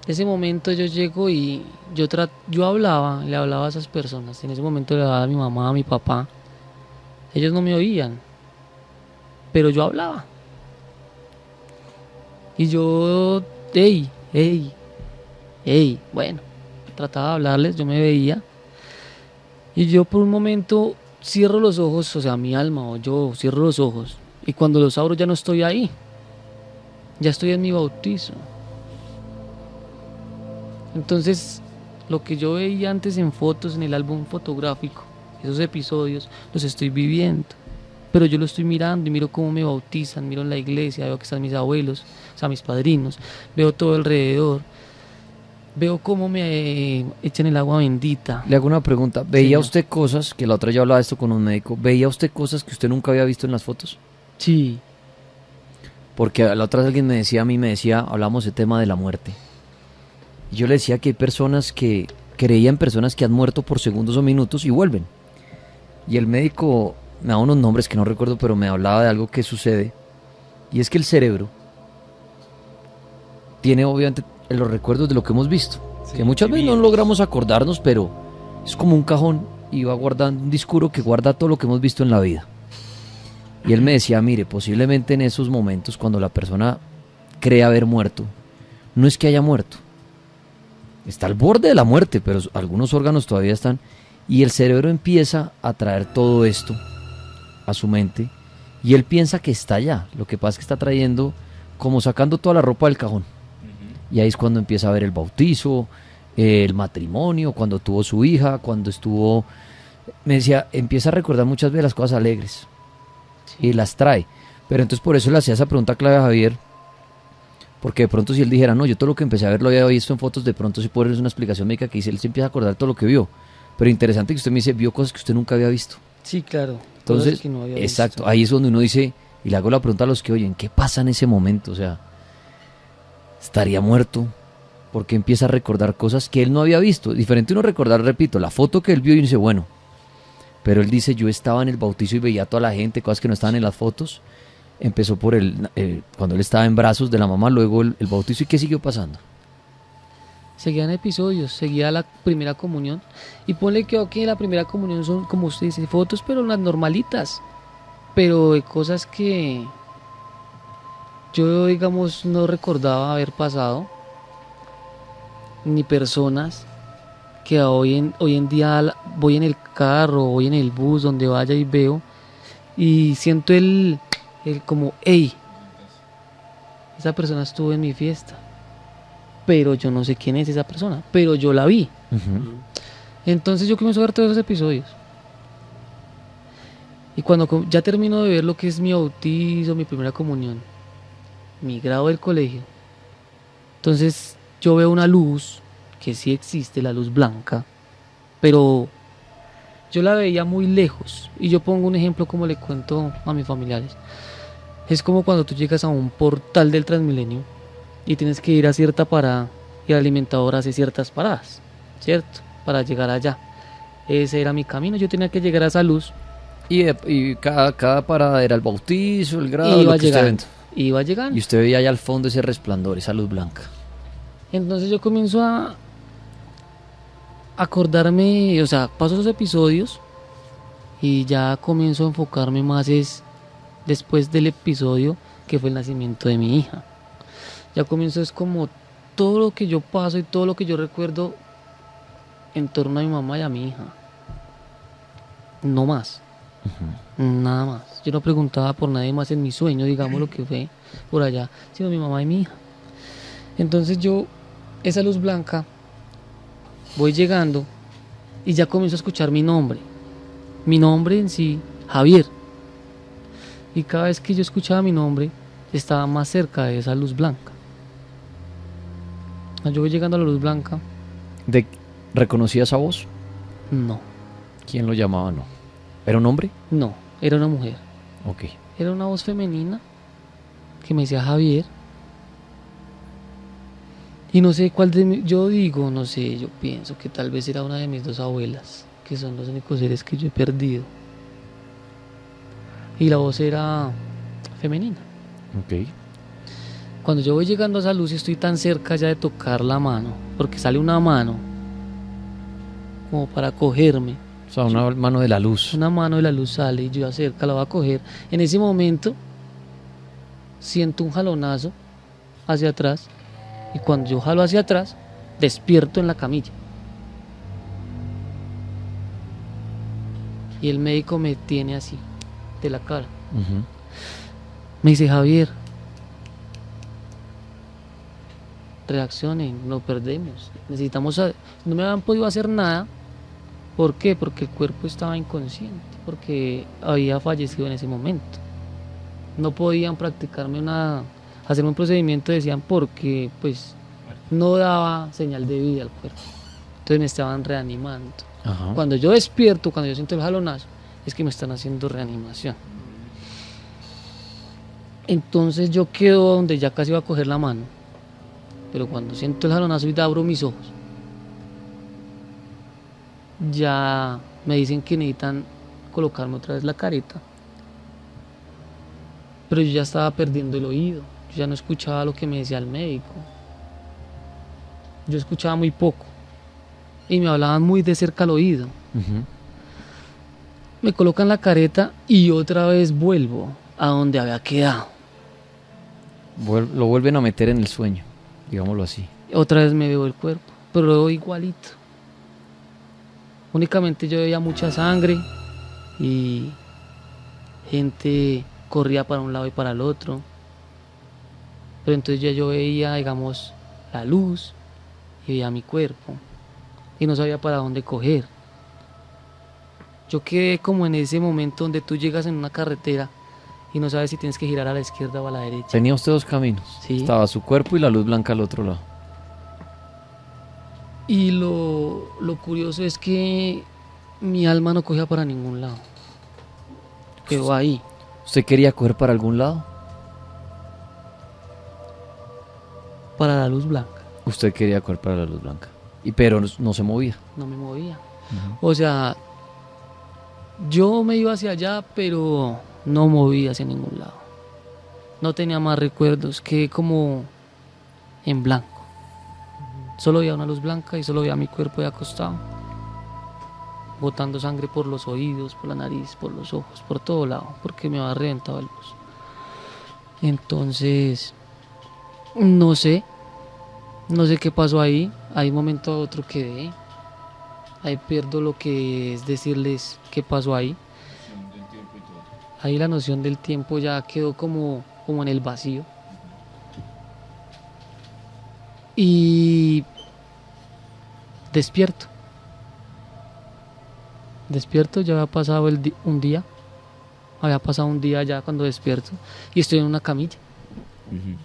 Ese momento yo llego y yo le hablaba a esas personas. En ese momento le hablaba a mi mamá, a mi papá. Ellos no me oían, pero yo hablaba. Y yo, bueno, trataba de hablarles, yo me veía. Y yo por un momento cierro los ojos, o sea, mi alma o yo cierro los ojos. Y cuando los abro ya no estoy ahí. Ya estoy en mi bautizo. Entonces, lo que yo veía antes en fotos, en el álbum fotográfico, esos episodios, los estoy viviendo. Pero yo lo estoy mirando y miro cómo me bautizan, miro en la iglesia, veo que están mis abuelos, o sea, mis padrinos, veo todo alrededor, veo cómo me echan el agua bendita. Le hago una pregunta. ¿Veía Señor. usted cosas, que la otra ya hablaba de esto con un médico, veía usted cosas que usted nunca había visto en las fotos? Sí, Porque a la otra vez alguien me decía, hablamos del tema de la muerte. Y yo le decía que hay personas que creía en personas que han muerto por segundos o minutos y vuelven. Y el médico me da unos nombres que no recuerdo, pero me hablaba de algo que sucede. Y es que el cerebro tiene obviamente los recuerdos de lo que hemos visto. Sí, Que muchas veces no vividos. logramos acordarnos, pero es como un cajón y va guardando un disco duro que guarda todo lo que hemos visto en la vida. Y él me decía, mire, posiblemente en esos momentos cuando la persona cree haber muerto, no es que haya muerto. Está al borde de la muerte, pero algunos órganos todavía están. Y el cerebro empieza a traer todo esto a su mente y él piensa que está allá. Lo que pasa es que está trayendo, como sacando toda la ropa del cajón. Y ahí es cuando empieza a ver el bautizo, el matrimonio, cuando tuvo su hija, cuando estuvo... Me decía, empieza a recordar muchas veces las cosas alegres y las trae. Pero entonces por eso le hacía esa pregunta clave a Javier, porque de pronto si él dijera, no, yo todo lo que empecé a ver lo había visto en fotos, de pronto sí puede ser una explicación médica que dice, él se empieza a acordar todo lo que vio. Pero interesante que usted me dice, vio cosas que usted nunca había visto. Sí, claro. Entonces, cosas que no había exacto, visto. ahí es donde uno dice, y le hago la pregunta a los que oyen, ¿qué pasa en ese momento? O sea, estaría muerto, porque empieza a recordar cosas que él no había visto. Diferente uno recordar, repito, la foto que él vio y dice, bueno, pero él dice, yo estaba en el bautizo y veía a toda la gente, cosas que no estaban en las fotos. Empezó por cuando él estaba en brazos de la mamá, luego el bautizo, ¿y qué siguió pasando? Seguían episodios, seguía la primera comunión. Y ponle que ok, la primera comunión son, como usted dice, fotos, pero las normalitas. Pero de cosas que yo, digamos, no recordaba haber pasado. Ni personas que hoy en día voy en el carro, voy en el bus, donde vaya y veo. Y siento el como, hey, esa persona estuvo en mi fiesta. Pero yo no sé quién es esa persona, pero yo la vi. Entonces yo comienzo a ver todos esos episodios. Y cuando ya termino de ver lo que es mi bautizo, mi primera comunión, mi grado del colegio, entonces yo veo una luz, que sí existe, la luz blanca, pero yo la veía muy lejos. Y yo pongo un ejemplo como le cuento a mis familiares. Es como cuando tú llegas a un portal del Transmilenio y tienes que ir a cierta parada y el alimentador hace ciertas paradas, ¿cierto? Para llegar allá. Ese era mi camino, yo tenía que llegar a esa luz. Y cada parada era el bautizo, el grado, Iba lo que usted llegando, ve. iba llegando. Y usted veía allá al fondo ese resplandor, esa luz blanca. Entonces yo comienzo a acordarme, o sea, paso esos episodios y ya comienzo a enfocarme más después del episodio que fue el nacimiento de mi hija. Ya comienzo es como todo lo que yo paso y todo lo que yo recuerdo en torno a mi mamá y a mi hija. No más. Nada más. Yo no preguntaba por nadie más en mi sueño, digamos lo que fue por allá, sino mi mamá y mi hija. Entonces yo, esa luz blanca, voy llegando y ya comienzo a escuchar mi nombre. Mi nombre en sí, Javier. Y cada vez que yo escuchaba mi nombre, estaba más cerca de esa luz blanca. Cuando yo voy llegando a la luz blanca, ¿Reconocía esa voz? no, ¿Quién lo llamaba? No. ¿Era un hombre? no, era una mujer. Ok. Era una voz femenina que me decía Javier. Y no sé cuál yo digo, no sé, yo pienso que tal vez era una de mis dos abuelas, que son los únicos seres que yo he perdido. Y la voz era femenina. Ok. Cuando yo voy llegando a esa luz y estoy tan cerca ya de tocar la mano, porque sale una mano como para cogerme. O sea, una mano de la luz. Una mano de la luz sale y yo acerca la voy a coger. En ese momento siento un jalonazo hacia atrás y cuando yo jalo hacia atrás despierto en la camilla. Y el médico me tiene así de la cara. Ujú. Me dice, Javier, reaccionen, nos perdemos. Necesitamos... No me habían podido hacer nada. ¿Por qué? Porque el cuerpo estaba inconsciente, porque había fallecido en ese momento. No podían hacerme un procedimiento, decían, porque pues no daba señal de vida al cuerpo. Entonces me estaban reanimando. Ajá. Cuando yo despierto, cuando yo siento el jalonazo, es que me están haciendo reanimación. Entonces yo quedo donde ya casi iba a coger la mano, pero cuando siento el jalonazo y abro mis ojos, ya me dicen que necesitan colocarme otra vez la careta. Pero yo ya estaba perdiendo el oído, yo ya no escuchaba lo que me decía el médico. Yo escuchaba muy poco y me hablaban muy de cerca al oído. Ujú. Me colocan la careta y otra vez vuelvo a donde había quedado. Lo vuelven a meter en el sueño, digámoslo así. Otra vez me veo el cuerpo, pero lo veo igualito. Únicamente yo veía mucha sangre y gente corría para un lado y para el otro. Pero entonces ya yo veía, digamos, la luz y veía mi cuerpo y no sabía para dónde coger. Yo quedé como en ese momento donde tú llegas en una carretera y no sabes si tienes que girar a la izquierda o a la derecha. Tenía usted dos caminos. Sí. Estaba su cuerpo y la luz blanca al otro lado. Y lo curioso es que mi alma no cogía para ningún lado. Quedó ahí. ¿Usted quería coger para algún lado? Para la luz blanca. Usted quería coger para la luz blanca. Pero no se movía. No me movía. O sea, yo me iba hacia allá, pero no movía hacia ningún lado. No tenía más recuerdos, que como en blanco. Solo veía una luz blanca y solo veía mi cuerpo ahí acostado, botando sangre por los oídos, por la nariz, por los ojos, por todo lado, porque me había reventado el bus. Entonces, no sé qué pasó ahí. Ahí un momento a otro quedé. Ahí pierdo lo que es decirles qué pasó ahí. Ahí la noción del tiempo ya quedó como en el vacío. Y despierto. Ya había pasado un día. Había pasado un día ya cuando despierto. Y estoy en una camilla. Ujú.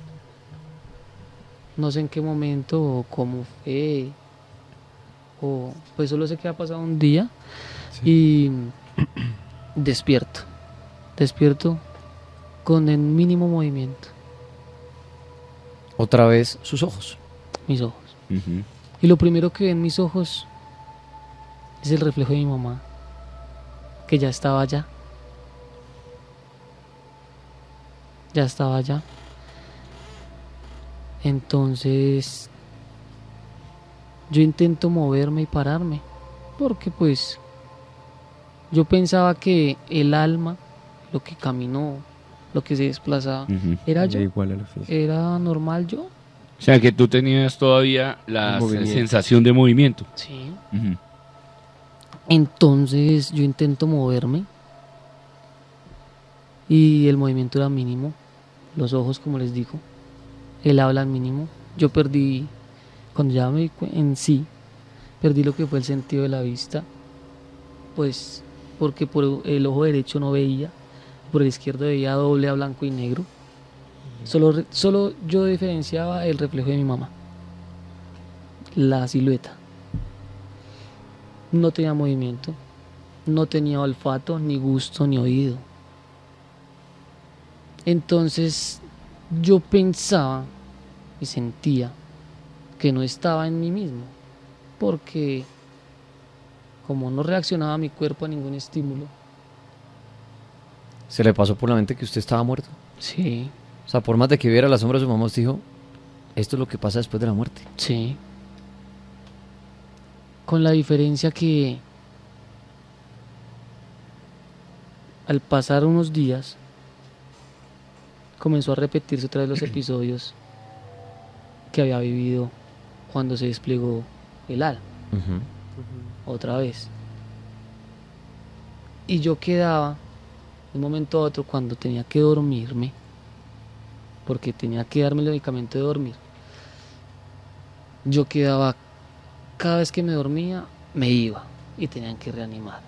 No sé en qué momento o cómo fue. O pues solo sé que ha pasado un día. Y despierto. Despierto con el mínimo movimiento. Otra vez sus ojos. Mis ojos. Ujú. Y lo primero que ve en mis ojos es el reflejo de mi mamá, que ya estaba allá. Ya estaba allá. Entonces yo intento moverme y pararme, porque pues yo pensaba que el alma, lo que caminó, lo que se desplazaba, Ujú. era Da yo. igual a lo físico. Era normal yo. O sea que tú tenías todavía la Movimiento. sensación de movimiento. Sí. Ujú. Entonces yo intento moverme y el movimiento era mínimo, los ojos como les digo, el habla al mínimo. Yo perdí, cuando ya me en sí, perdí lo que fue el sentido de la vista, pues porque por el ojo derecho no veía, por el izquierdo veía doble a blanco y negro. Solo yo diferenciaba el reflejo de mi mamá, la silueta. No tenía movimiento, no tenía olfato, ni gusto, ni oído. Entonces yo pensaba y sentía que no estaba en mí mismo, porque como no reaccionaba mi cuerpo a ningún estímulo. ¿Se le pasó por la mente que usted estaba muerto? Sí, O sea, por más de que viera la sombra de su mamá, usted dijo, esto es lo que pasa después de la muerte. sí. Con la diferencia que al pasar unos días comenzó a repetirse otra vez los episodios que había vivido cuando se desplegó el alma, Ujú. otra vez. Y yo quedaba de un momento a otro cuando tenía que dormirme, porque tenía que darme el medicamento de dormir. Yo quedaba, cada vez que me dormía, me iba y tenían que reanimar,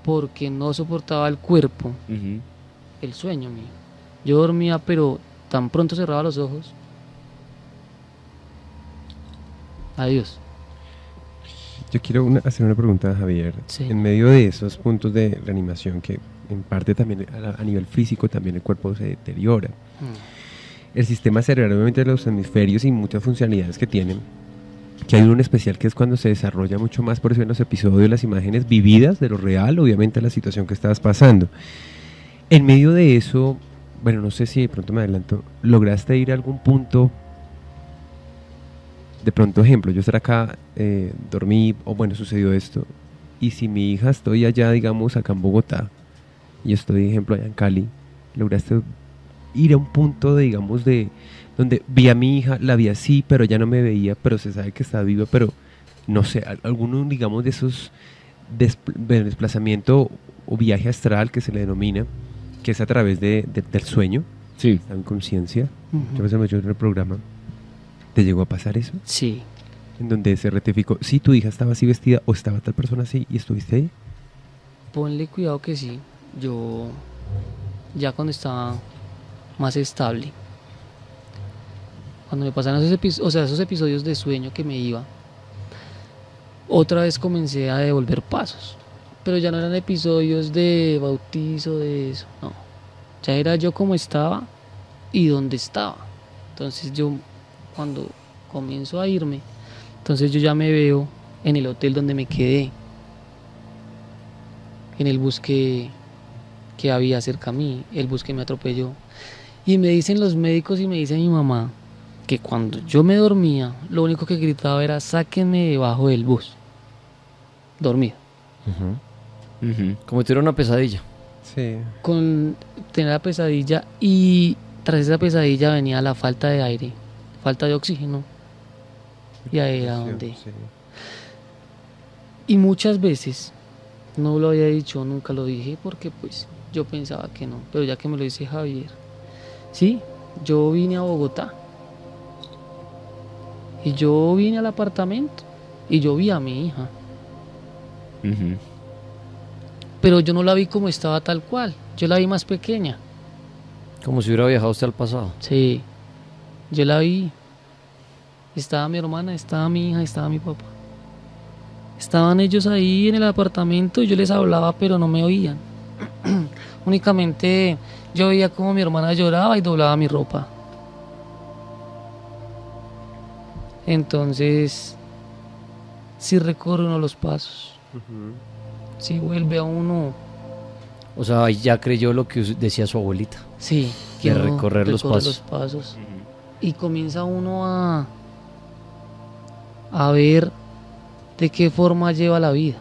porque no soportaba el cuerpo, Ujú. el sueño mío. Yo dormía, pero tan pronto cerraba los ojos. Adiós. Yo quiero hacer una pregunta a Javier. Sí. En medio de esos puntos de reanimación que en parte también a nivel físico también el cuerpo se deteriora. El sistema cerebral, obviamente los hemisferios y muchas funcionalidades que tienen, que hay uno en especial que es cuando se desarrolla mucho más, por eso en los episodios, las imágenes vividas de lo real, obviamente la situación que estabas pasando. En medio de eso, bueno, no sé si de pronto me adelanto, ¿lograste ir a algún punto? De pronto, ejemplo, yo estar acá, dormí, o bueno, sucedió esto, y si mi hija estoy allá, digamos, acá en Bogotá, y estoy, ejemplo, allá en Cali, ¿lograste ir a un punto de, digamos, de donde vi a mi hija, la vi así, pero ya no me veía, pero se sabe que está viva, pero no sé, alguno, digamos, de esos desplazamiento o viaje astral que se le denomina, que es a través del sueño, Sí. la inconsciencia, Ujú. yo a veces me echo en el programa, ¿te llegó a pasar eso? Sí, En donde se rectificó, sí, tu hija estaba así vestida o estaba tal persona así y estuviste ahí. ponle cuidado que sí. Yo ya cuando estaba más estable, cuando me pasaron esos episodios de sueño que me iba, otra vez comencé a devolver pasos. Pero ya no eran episodios de bautizo, de eso, no. Ya era yo como estaba y donde estaba. Entonces yo, cuando comienzo a irme, entonces yo ya me veo en el hotel donde me quedé, en el bus que había cerca a mí, el bus que me atropelló. Y me dicen los médicos y me dice mi mamá que cuando yo me dormía, lo único que gritaba era sáquenme debajo del bus. Dormido. Ujú. Como si tuviera una pesadilla. Sí. Con tener la pesadilla y tras esa pesadilla venía la falta de aire, falta de oxígeno. Y ahí era donde... Sí. Y muchas veces, no lo había dicho, nunca lo dije porque pues yo pensaba que no, pero ya que me lo dice Javier, sí, yo vine a Bogotá y yo vine al apartamento y yo vi a mi hija, Ujú. pero yo no la vi como estaba tal cual, yo la vi más pequeña, Como si hubiera viajado usted al pasado. sí, yo la vi, estaba mi hermana, estaba mi hija, estaba mi papá. Estaban ellos ahí en el apartamento y yo les hablaba, pero no me oían. Únicamente yo veía como mi hermana lloraba y doblaba mi ropa. Entonces, si recorre uno los pasos, si vuelve a uno, O sea, ahí ya creyó lo que decía su abuelita. sí, De uno recorrer los recorre pasos. pasos. Y comienza uno a ver de qué forma lleva la vida.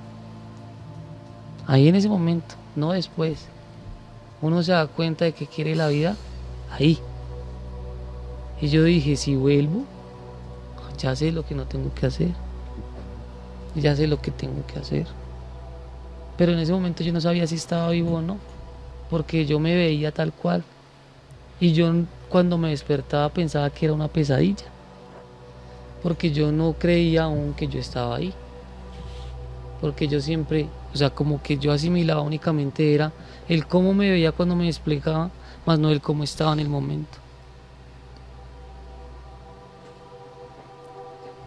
Ahí en ese momento, no después. Uno se da cuenta de que quiere la vida ahí. Y yo dije, si vuelvo, ya sé lo que no tengo que hacer. Ya sé lo que tengo que hacer. Pero en ese momento yo no sabía si estaba vivo o no, porque yo me veía tal cual. Y yo cuando me despertaba pensaba que era una pesadilla, porque yo no creía aún que yo estaba ahí. Porque yo siempre, o sea, como que yo asimilaba únicamente era el cómo me veía cuando me explicaba, más no el cómo estaba en el momento.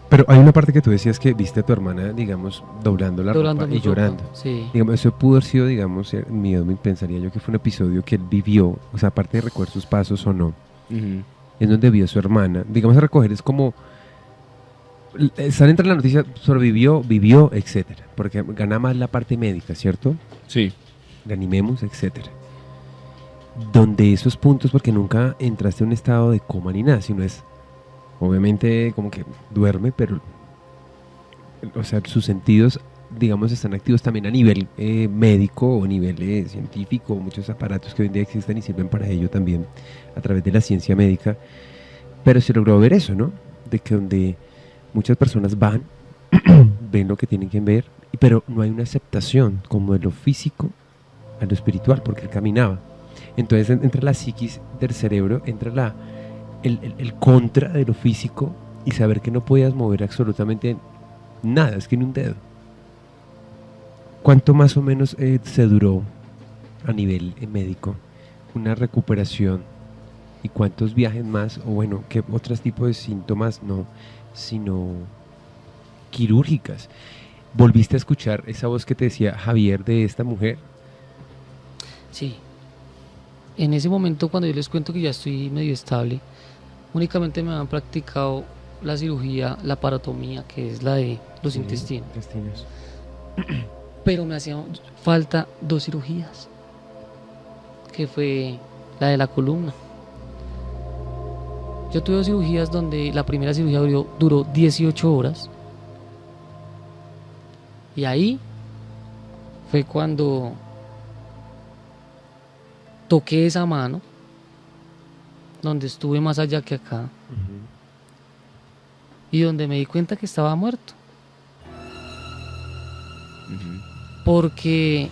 Pero hay una parte que tú decías que viste a tu hermana, digamos, doblando la Doblando ropa mi y ropa, llorando. sí. Digamos, eso pudo haber sido, digamos, mío, pensaría yo que fue un episodio que él vivió, o sea, aparte de recoger sus pasos o no, Ujú. en donde vio a su hermana. Digamos, a recoger es como, sale entre la noticia, sobrevivió, vivió, etcétera, porque gana más la parte médica, ¿cierto? Sí. Reanimemos, etcétera. Donde esos puntos, porque nunca entraste en un estado de coma ni nada, sino es, obviamente, como que duerme, pero, o sea, sus sentidos, digamos, están activos también a nivel médico o a nivel científico, muchos aparatos que hoy en día existen y sirven para ello también a través de la ciencia médica, pero se logró ver eso, ¿no? De que donde muchas personas van, ven lo que tienen que ver, pero no hay una aceptación como de lo físico a lo espiritual, porque él caminaba. Entonces entra la psiquis del cerebro, entra el contra de lo físico y saber que no podías mover absolutamente nada, es que ni un dedo. ¿Cuánto más o menos se duró a nivel médico una recuperación? ¿Y cuántos viajes más? O bueno, ¿qué otros tipos de síntomas no, sino quirúrgicas? ¿Volviste a escuchar esa voz que te decía Javier de esta mujer? Sí. En ese momento cuando yo les cuento que ya estoy medio estable, únicamente me han practicado la cirugía, la parotomía, que es la de los intestinos. Intestinos. Pero me hacían falta 2 cirugías, que fue la de la columna. Yo tuve 2 cirugías donde la primera cirugía duró 18 horas. Y ahí fue cuando toqué esa mano, donde estuve más allá que acá, y donde me di cuenta que estaba muerto. Porque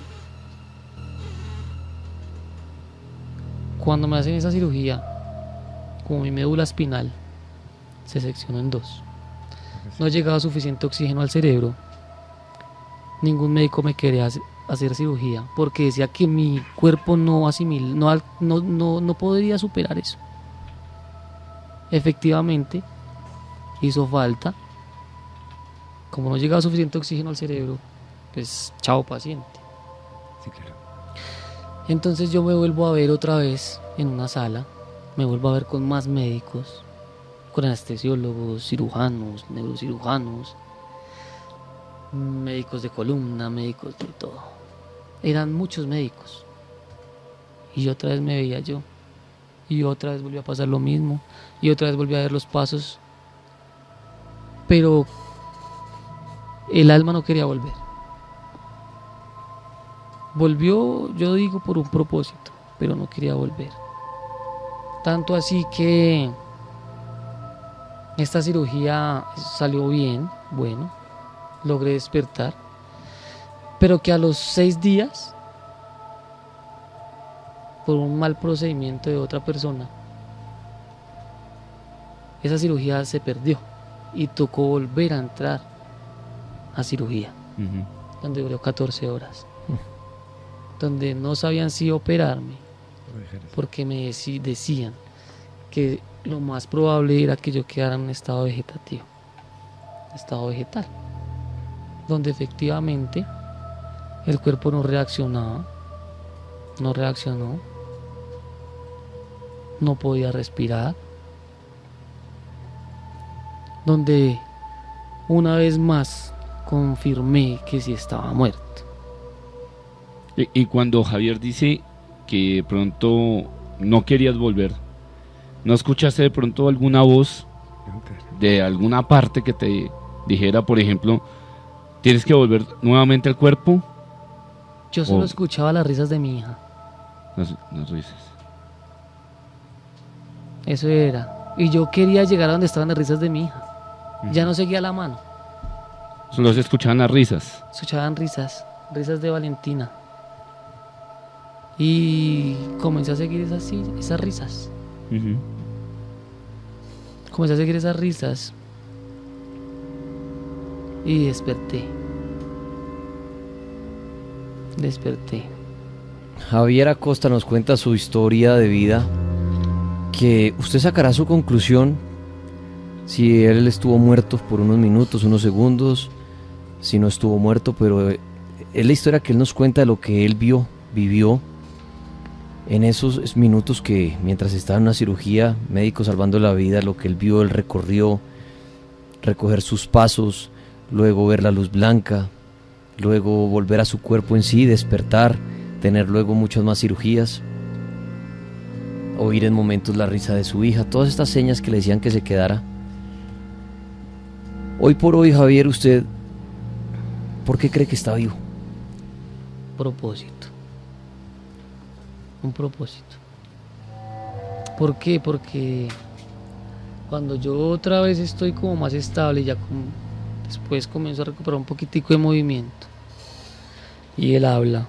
cuando me hacen esa cirugía, como mi médula espinal se seccionó en 2, no llegaba suficiente oxígeno al cerebro. Ningún médico me quería hacer cirugía porque decía que mi cuerpo no asimila, no podría superar eso. Efectivamente, hizo falta. Como no llegaba suficiente oxígeno al cerebro, pues chao paciente. Sí, claro. Entonces yo me vuelvo a ver otra vez en una sala, me vuelvo a ver con más médicos, con anestesiólogos, cirujanos, neurocirujanos, médicos de columna, médicos de todo. Eran muchos médicos. Y otra vez me veía yo. Y otra vez volvió a pasar lo mismo. Y otra vez volví a ver los pasos. Pero el alma no quería volver. Volvió, yo digo, por un propósito, pero no quería volver. Tanto así que esta cirugía salió bien, bueno, logré despertar, pero que a los 6 días, por un mal procedimiento de otra persona, esa cirugía se perdió y tocó volver a entrar a cirugía, donde duró 14 horas, donde no sabían si operarme, porque me decían que lo más probable era que yo quedara en un estado vegetativo, estado vegetal, donde efectivamente el cuerpo no reaccionó, no podía respirar, donde una vez más confirmé que sí estaba muerto. Y cuando Javier dice que de pronto no querías volver, ¿no escuchaste de pronto alguna voz de alguna parte que te dijera, por ejemplo, tienes que volver nuevamente al cuerpo? Yo solo escuchaba las risas de mi hija. Las risas. Eso era. Y yo quería llegar a donde estaban las risas de mi hija. Ya no seguía la mano. Solo se escuchaban las risas. Escuchaban risas de Valentina. Y comencé a seguir esas risas. Comencé a seguir esas risas. Y desperté. Javier Acosta nos cuenta su historia de vida, que usted sacará su conclusión si él estuvo muerto por unos minutos, unos segundos, si no estuvo muerto, pero es la historia que él nos cuenta de lo que él vivió en esos minutos que mientras estaba en una cirugía, médico salvando la vida, lo que él vio, él recorrió, recoger sus pasos, luego ver la luz blanca, luego volver a su cuerpo en sí, despertar, tener luego muchas más cirugías, oír en momentos la risa de su hija, todas estas señas que le decían que se quedara. Hoy por hoy, Javier, usted, ¿por qué cree que está vivo? Un propósito. ¿Por qué? Porque cuando yo otra vez estoy como más estable, después comienzo a recuperar un poquitico de movimiento y él habla,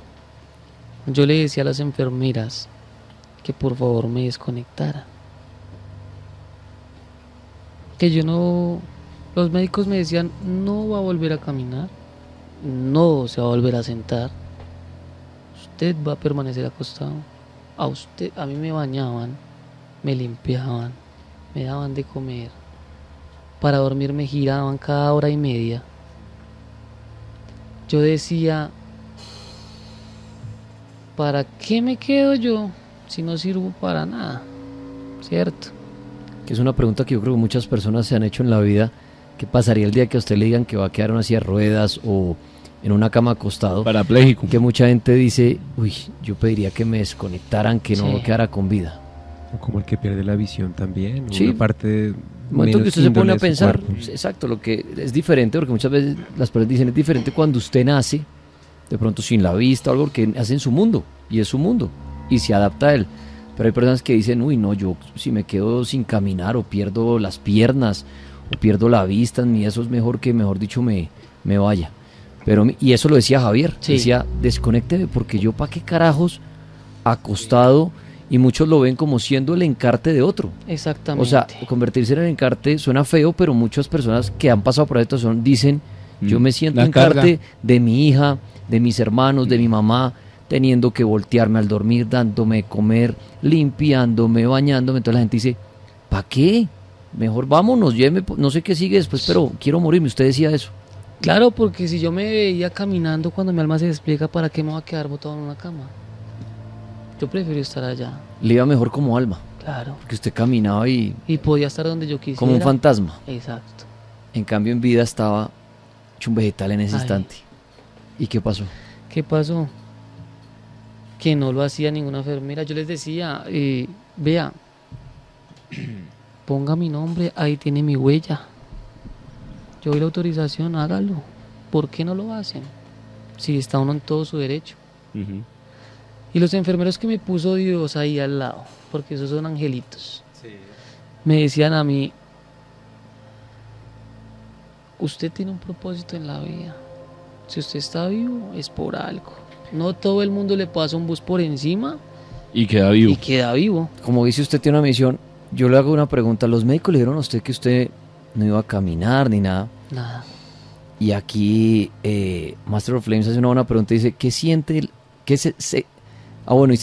yo le decía a las enfermeras que por favor me desconectara, que yo no, los médicos me decían no va a volver a caminar, no se va a volver a sentar, usted va a permanecer acostado. A mí me bañaban, me limpiaban, me daban de comer, para dormir me giraban cada hora y media. Yo decía, ¿para qué me quedo yo si no sirvo para nada? ¿Cierto? que es una pregunta que yo creo que muchas personas se han hecho en la vida. ¿Qué pasaría el día que a usted le digan que va a quedar en una silla de ruedas o en una cama acostado? Parapléjico. Que mucha gente dice, uy, yo pediría que me desconectaran, que no Sí. quedara con vida. O como el que pierde la visión también. Sí. Una parte El momento que menos usted se pone índole a de su pensar, cuerpo. exacto, lo que es diferente, porque muchas veces las personas dicen es diferente cuando usted nace, de pronto sin la vista o algo que hace en su mundo, y es su mundo, y se adapta a él. Pero hay personas que dicen, uy, no, yo si me quedo sin caminar o pierdo las piernas o pierdo la vista, ni eso es mejor que, mejor dicho, me vaya. Pero, y eso lo decía Javier, Sí. decía, desconécteme porque yo pa' qué carajos acostado, y muchos lo ven como siendo el encarte de otro. Exactamente. O sea, convertirse en el encarte suena feo, pero muchas personas que han pasado por esta situación dicen, yo me siento La encarte carga. de mi hija, de mis hermanos, de mi mamá, teniendo que voltearme al dormir, dándome de comer, limpiándome, bañándome. Entonces la gente dice, ¿para qué? Mejor vámonos, lléveme, no sé qué sigue después, pero quiero morirme. Usted decía eso. Claro, porque si yo me veía caminando cuando mi alma se despliega, ¿para qué me voy a quedar botado en una cama? Yo prefiero estar allá, Le iba mejor como alma, claro. porque usted caminaba y Y podía estar donde yo quisiera. como un fantasma. Exacto. En cambio, en vida estaba hecho un vegetal en ese Ay. instante. ¿Y qué pasó? ¿Qué pasó? Que no lo hacía ninguna enfermera. Yo les decía, vea, ponga mi nombre, ahí tiene mi huella. Yo doy la autorización, hágalo. ¿Por qué no lo hacen? Si está uno en todo su derecho. Ujú. Y los enfermeros que me puso Dios ahí al lado, porque esos son angelitos, me decían a mí, usted tiene un propósito en la vida. Si usted está vivo, es por algo. No todo el mundo le pasa un bus por encima Y queda vivo. y queda vivo. Como dice usted tiene una misión, yo le hago una pregunta. Los médicos le dijeron a usted que usted no iba a caminar ni nada. Nada. Y aquí Master of Flames hace una buena pregunta y dice, ¿qué siente? Dice,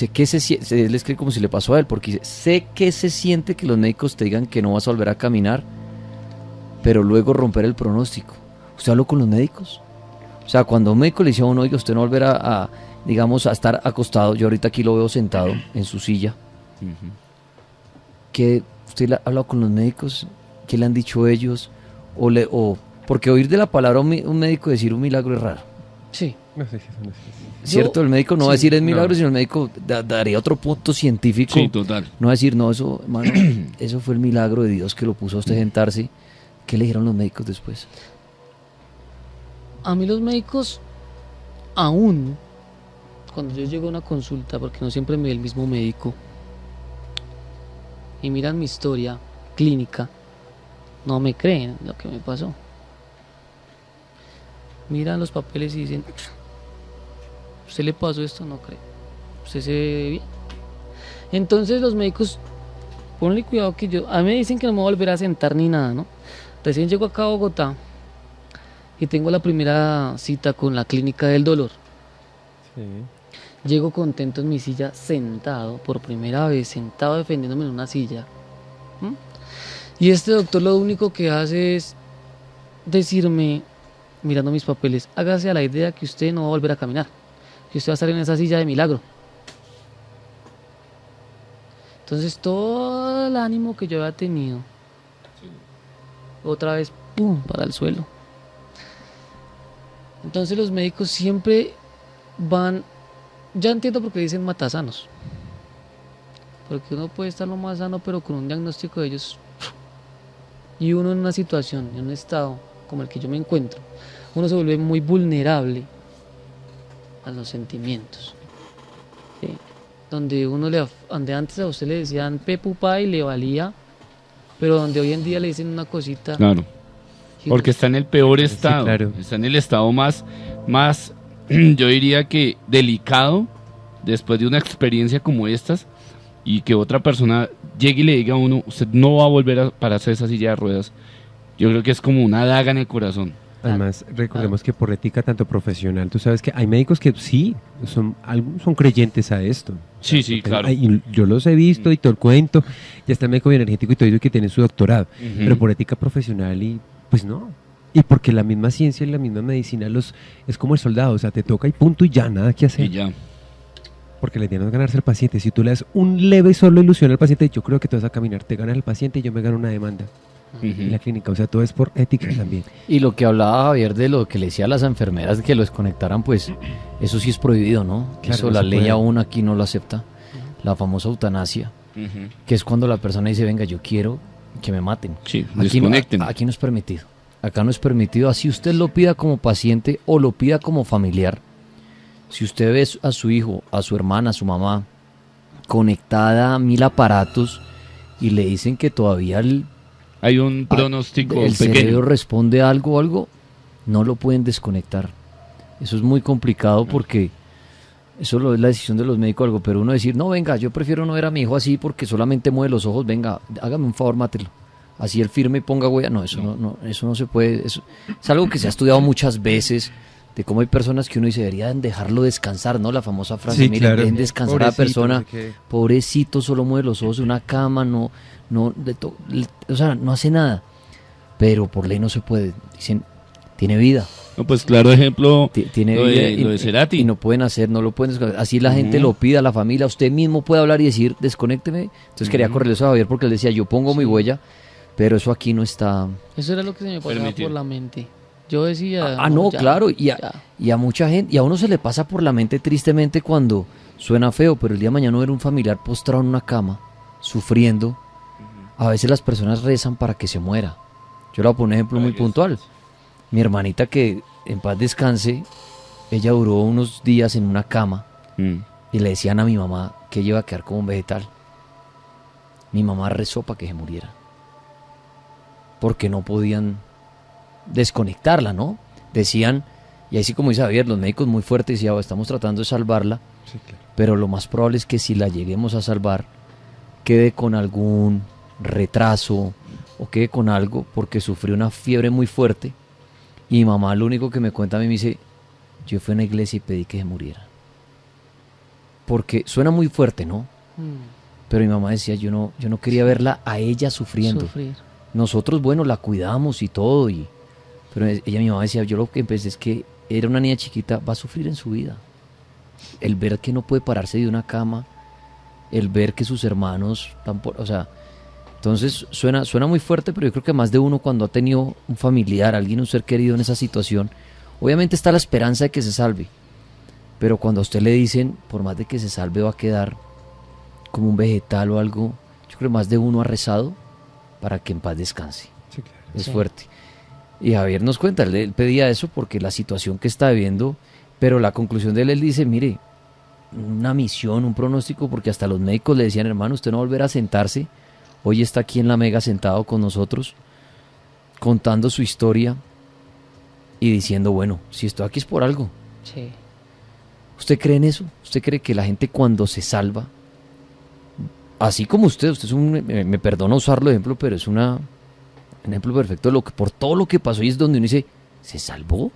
¿qué se siente? Él escribe como si le pasó a él, porque dice, sé que se siente que los médicos te digan que no vas a volver a caminar, pero luego romper el pronóstico. ¿Usted habló con los médicos? O sea, cuando un médico le dice a uno, oiga, usted no volverá digamos, a estar acostado, yo ahorita aquí lo veo sentado en su silla, Ujú. ¿qué usted ha hablado con los médicos? ¿Qué le han dicho ellos? Porque oír de la palabra un médico decir un milagro es raro. Sí. No sé si eso no es así. ¿Cierto? El médico no va a sí, decir es milagro, no. sino el médico daría otro punto científico. Sí, total. No va a decir, no, eso, hermano, eso fue el milagro de Dios que lo puso a usted a sentarse. ¿Qué le dijeron los médicos después? A mí los médicos, aún, cuando yo llego a una consulta, porque no siempre me ve el mismo médico, y miran mi historia clínica, no me creen lo que me pasó. Miran los papeles y dicen, ¿usted le pasó esto? No creo. ¿Usted se ve bien? Entonces los médicos, ponle cuidado que a mí me dicen que no me voy a volver a sentar ni nada, ¿no? Recién llego acá a Bogotá y tengo la primera cita con la clínica del dolor. Sí. Llego contento en mi silla, sentado, por primera vez, sentado defendiéndome en una silla. ¿Mm? Y este doctor lo único que hace es decirme, mirando mis papeles, hágase a la idea que usted no va a volver a caminar, que usted va a estar en esa silla de milagro. Entonces todo el ánimo que yo había tenido, otra vez, ¡pum!, para el suelo. Entonces los médicos siempre van, ya entiendo por qué dicen matasanos, porque uno puede estar lo más sano, pero con un diagnóstico de ellos, y uno en una situación, en un estado como el que yo me encuentro, uno se vuelve muy vulnerable a los sentimientos. ¿Sí? Donde antes a usted le decían pepupa y le valía, pero donde hoy en día le dicen una cosita. Claro. Porque está en el peor Sí, estado. claro. Está en el estado más, yo diría que delicado, después de una experiencia como estas, y que otra persona llegue y le diga a uno, usted no va a volver a pararse de esa silla de ruedas. Yo creo que es como una daga en el corazón. Además, recordemos que por ética tanto profesional, tú sabes que hay médicos que sí, algunos son creyentes a esto. Sí, sí, claro. Y yo los he visto y todo el cuento, ya está el médico bioenergético y todo eso que tiene su doctorado, Ujú. pero por ética profesional y pues no. Y porque la misma ciencia y la misma medicina es como el soldado, o sea, te toca y punto y ya, nada que hacer. Y ya. porque la idea no es ganarse al paciente. Si tú le das un leve solo ilusión al paciente, yo creo que tú vas a caminar, te ganas al paciente y yo me gano una demanda en la clínica. O sea, todo es por ética también. Y lo que hablaba Javier de lo que le decía a las enfermeras de que lo desconectaran, pues eso sí es prohibido, ¿no? Claro, Eso no la se ley puede. aún aquí no lo acepta. La famosa eutanasia, que es cuando la persona dice, venga, yo quiero que me maten. Sí, Aquí no, desconecten. aquí no es permitido. Acá no es permitido. Así usted lo pida como paciente o lo pida como familiar. Si usted ve a su hijo, a su hermana, a su mamá conectada a 1000 aparatos y le dicen que todavía Hay un pronóstico el pequeño. cerebro responde a algo, no lo pueden desconectar. Eso es muy complicado porque eso es la decisión de los médicos, algo, pero uno decir, no, venga, yo prefiero no ver a mi hijo así porque solamente mueve los ojos, venga, hágame un favor, mátelo. Así él firme y ponga huella. No, eso eso no se puede. Eso es algo que se ha estudiado muchas veces, de cómo hay personas que uno dice, deberían dejarlo descansar, ¿no? La famosa frase, Sí, miren, claro. dejen descansar a la Pobrecito, persona, no sé qué. pobrecito, solo mueve los ojos de una cama, o sea, no hace nada. Pero por ley no se puede. Dicen, tiene vida. No, pues claro ejemplo, Tiene lo vida de, lo de Cerati. y no pueden hacer, no lo pueden desconectar. Así la gente Ujú. lo pida, la familia, usted mismo puede hablar y decir, desconécteme. Entonces quería correrle eso a Javier porque él decía, yo pongo mi huella, pero eso aquí no está. Eso era lo que se me pasaba Permitido. por la mente. Yo decía... No, ya, claro, ya. y a mucha gente, y a uno se le pasa por la mente tristemente cuando suena feo, pero el día de mañana ver un familiar postrado en una cama, sufriendo, a veces las personas rezan para que se muera. Yo le voy a poner un ejemplo muy puntual. Mi hermanita, que en paz descanse, ella duró unos días en una cama Mm. y le decían a mi mamá que ella iba a quedar como un vegetal. Mi mamá rezó para que se muriera, porque no podían desconectarla, ¿no? Decían, y así como dice Javier, los médicos muy fuertes decían, estamos tratando de salvarla, Sí, claro. pero lo más probable es que si la lleguemos a salvar, quede con algún retraso o quede con algo porque sufrió una fiebre muy fuerte. Y mi mamá lo único que me cuenta a mí me dice, yo fui a una iglesia y pedí que se muriera. Porque suena muy fuerte, ¿no? Pero mi mamá decía, yo no quería verla a ella sufriendo. Sufrir. Nosotros, bueno, la cuidamos y todo, pero ella, mi mamá decía, yo lo que empecé es que era una niña chiquita, va a sufrir en su vida. El ver que no puede pararse de una cama, el ver que sus hermanos, o sea, entonces suena muy fuerte, pero yo creo que más de uno cuando ha tenido un familiar, alguien, un ser querido en esa situación, obviamente está la esperanza de que se salve, pero cuando a usted le dicen, por más de que se salve va a quedar como un vegetal o algo, yo creo que más de uno ha rezado para que en paz descanse. Sí, claro. Es Sí. fuerte. Y Javier nos cuenta, él pedía eso porque la situación que está viviendo, pero la conclusión de él dice, mire, una misión, un pronóstico, porque hasta los médicos le decían, hermano, usted no va a volver a sentarse, hoy está aquí en la Mega sentado con nosotros, contando su historia y diciendo, bueno, si estoy aquí es por algo. Sí. ¿Usted cree en eso? ¿Usted cree que la gente cuando se salva, así como usted es me perdona usarlo de ejemplo, pero es un ejemplo perfecto de por todo lo que pasó y es donde uno dice, ¿se salvó?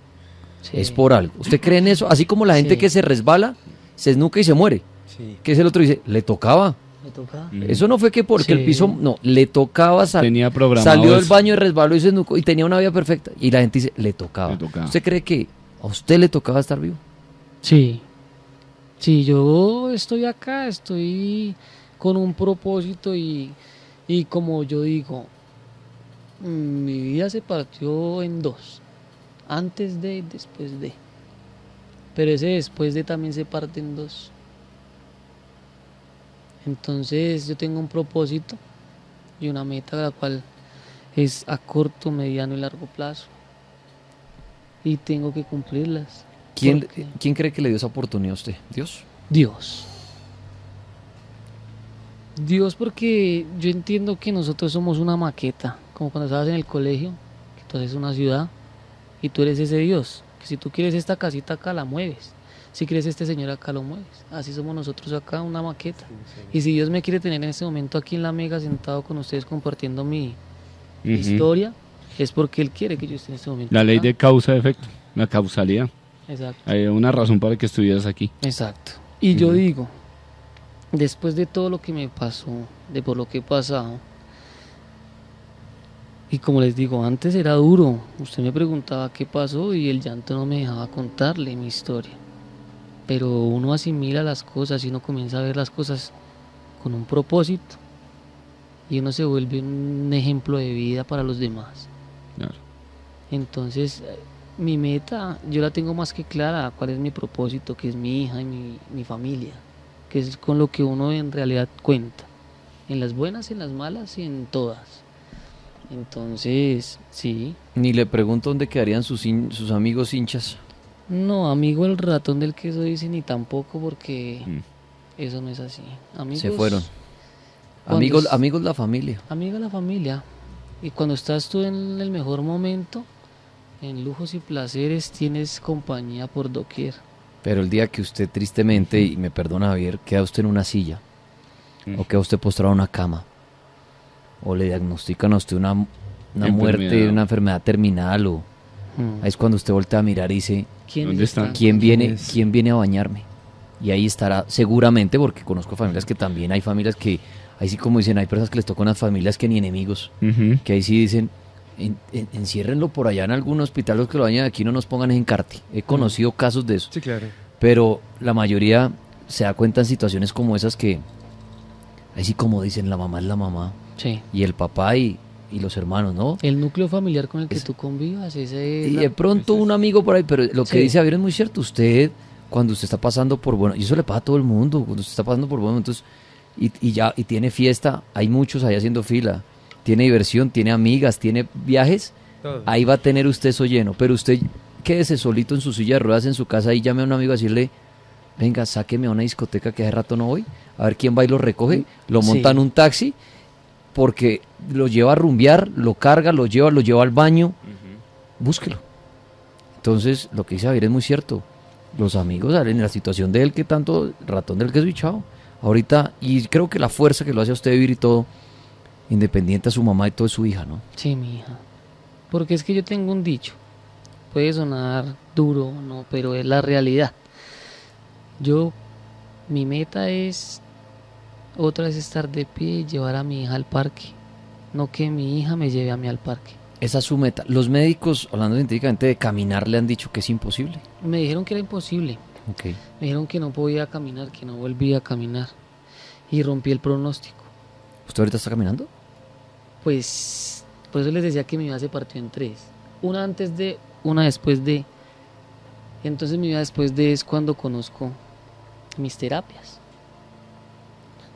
Sí. Es por algo. ¿Usted cree en eso? Así como la gente Sí. que se resbala, se esnuca y se muere. Sí. Que es el otro dice, le tocaba. Me toca. Eso no fue que porque el Sí. piso, no, le tocaba Tenía programado salió del eso. baño y resbaló y se esnucó y tenía una vida perfecta. Y la gente dice, le tocaba. Le tocaba. ¿Usted cree que a usted le tocaba estar vivo? Sí. Sí, yo estoy acá, estoy con un propósito y como yo digo, mi vida se partió en dos, antes de y después de. Pero ese después de también se parte en dos. Entonces yo tengo un propósito y una meta la cual es a corto, mediano y largo plazo. Y tengo que cumplirlas. Porque ¿Quién cree que le dio esa oportunidad a usted? ¿Dios? Dios. Dios, porque yo entiendo que nosotros somos una maqueta, como cuando estabas en el colegio, que tú haces una ciudad y tú eres ese Dios, que si tú quieres esta casita acá la mueves, si quieres este señor acá lo mueves, así somos nosotros acá, una maqueta. Y si Dios me quiere tener en este momento aquí en la Mega sentado con ustedes compartiendo mi Ujú. historia, es porque Él quiere que yo esté en este momento La ley acá. de causa-efecto, la causalidad. Exacto. Hay una razón para que estuvieras aquí. Exacto. Y yo Ujú. digo, después de todo lo que me pasó, de por lo que he pasado, y como les digo, antes era duro. Usted me preguntaba qué pasó y el llanto no me dejaba contarle mi historia. pero uno asimila las cosas y uno comienza a ver las cosas con un propósito y uno se vuelve un ejemplo de vida para los demás. Claro. Entonces, mi meta, yo la tengo más que clara, cuál es mi propósito, que es mi hija y mi familia, que es con lo que uno en realidad cuenta, en las buenas, en las malas y en todas. Entonces, sí. Ni le pregunto dónde quedarían sus amigos hinchas. No, amigo el ratón del queso dice ni tampoco porque eso no es así. Amigos, Se fueron. cuando Amigos la familia. amiga de la familia. Y cuando estás tú en el mejor momento, en lujos y placeres, tienes compañía por doquier. Pero el día que usted tristemente, y me perdona Javier, queda usted en una silla, o queda usted postrado en una cama, o le diagnostican a usted una muerte, Enfermedad. una enfermedad terminal, o ahí es cuando usted voltea a mirar y dice, ¿Quiénes ¿Dónde están? están? ¿quién viene, es? quién viene a bañarme? Y ahí estará seguramente, porque conozco familias que también hay familias que, ahí sí como dicen, hay personas que les tocan unas familias que ni enemigos, Ujú. que ahí sí dicen, enciérrenlo por allá en algún hospital, los que lo bañan aquí no nos pongan en carte. He conocido casos de eso, Sí, claro. pero la mayoría se da cuenta en situaciones como esas que, ahí sí como dicen, la mamá es la mamá, Sí. y el papá y los hermanos, ¿no? El núcleo familiar con el que Es- tú convivas, ese es Y de pronto un amigo por ahí, pero lo que Sí. dice Javier es muy cierto. Usted, cuando usted está pasando por bueno, y eso le pasa a todo el mundo, cuando usted está pasando por buenos momentos y tiene fiesta, hay muchos ahí haciendo fila, tiene diversión, tiene amigas, tiene viajes, Todo. ahí va a tener usted eso lleno. Pero usted quédese solito en su silla de ruedas en su casa y llame a un amigo a decirle, venga, sáqueme a una discoteca que hace rato no voy, a ver quién va y lo recoge, lo monta en Sí. un taxi, porque lo lleva a rumbear, lo carga, lo lleva al baño, búsquelo. Entonces, lo que dice Javier es muy cierto. Los amigos, en la situación de él, que tanto ratón del queso y chao. Ahorita, y creo que la fuerza que lo hace a usted vivir y todo, independiente a su mamá y todo, es su hija, ¿no? Sí, mi hija. Porque es que yo tengo un dicho. Puede sonar duro, no, pero es la realidad. Mi meta es otra vez estar de pie y llevar a mi hija al parque. No que mi hija me lleve a mí al parque. Esa es su meta. Los médicos, hablando científicamente de caminar, le han dicho que es imposible. Me dijeron que era imposible. Ok. Me dijeron que no podía caminar, que no volvía a caminar. Y rompí el pronóstico. ¿Usted ahorita está caminando? Pues por eso les decía que mi vida se partió en tres. Una antes de, una después de. Entonces mi vida después de es cuando conozco mis terapias.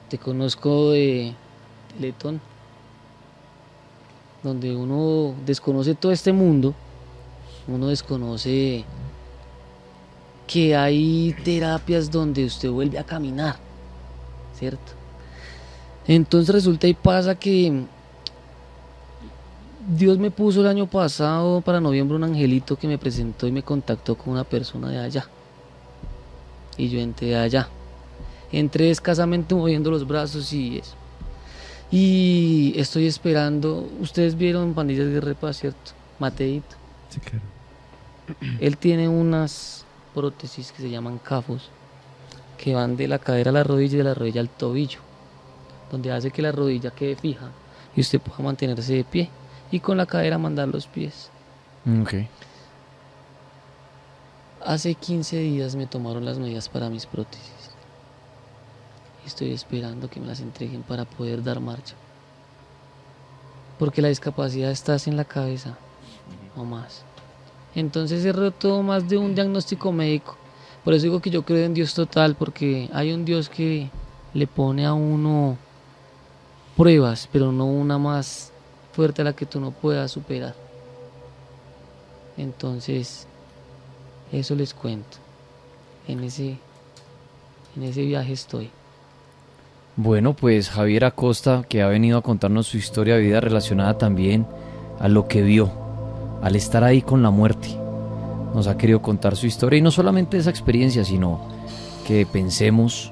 Te conozco de Teletón, donde uno desconoce todo este mundo, uno desconoce que hay terapias donde usted vuelve a caminar, ¿cierto? Entonces resulta y pasa que Dios me puso el año pasado, para noviembre, un angelito que me presentó y me contactó con una persona de allá. Y yo entré allá. Entré escasamente moviendo los brazos y eso. Y estoy esperando. Ustedes vieron Pandillas Guerra de Paz, ¿cierto? Mateito. Sí, claro. Él tiene unas prótesis que se llaman CAFOS, que van de la cadera a la rodilla y de la rodilla al tobillo, donde hace que la rodilla quede fija y usted pueda mantenerse de pie y con la cadera mandar los pies. Ok. Hace 15 días me tomaron las medidas para mis prótesis. Estoy esperando que me las entreguen para poder dar marcha. Porque la discapacidad está en la cabeza, o más. Entonces he roto más de un diagnóstico médico. Por eso digo que yo creo en Dios total, porque hay un Dios que le pone a uno pruebas, pero no una más fuerte a la que tú no puedas superar. Entonces, eso les cuento. En ese viaje estoy. Bueno, pues Javier Acosta, que ha venido a contarnos su historia de vida relacionada también a lo que vio, al estar ahí con la muerte. Nos ha querido contar su historia y no solamente esa experiencia, sino que pensemos,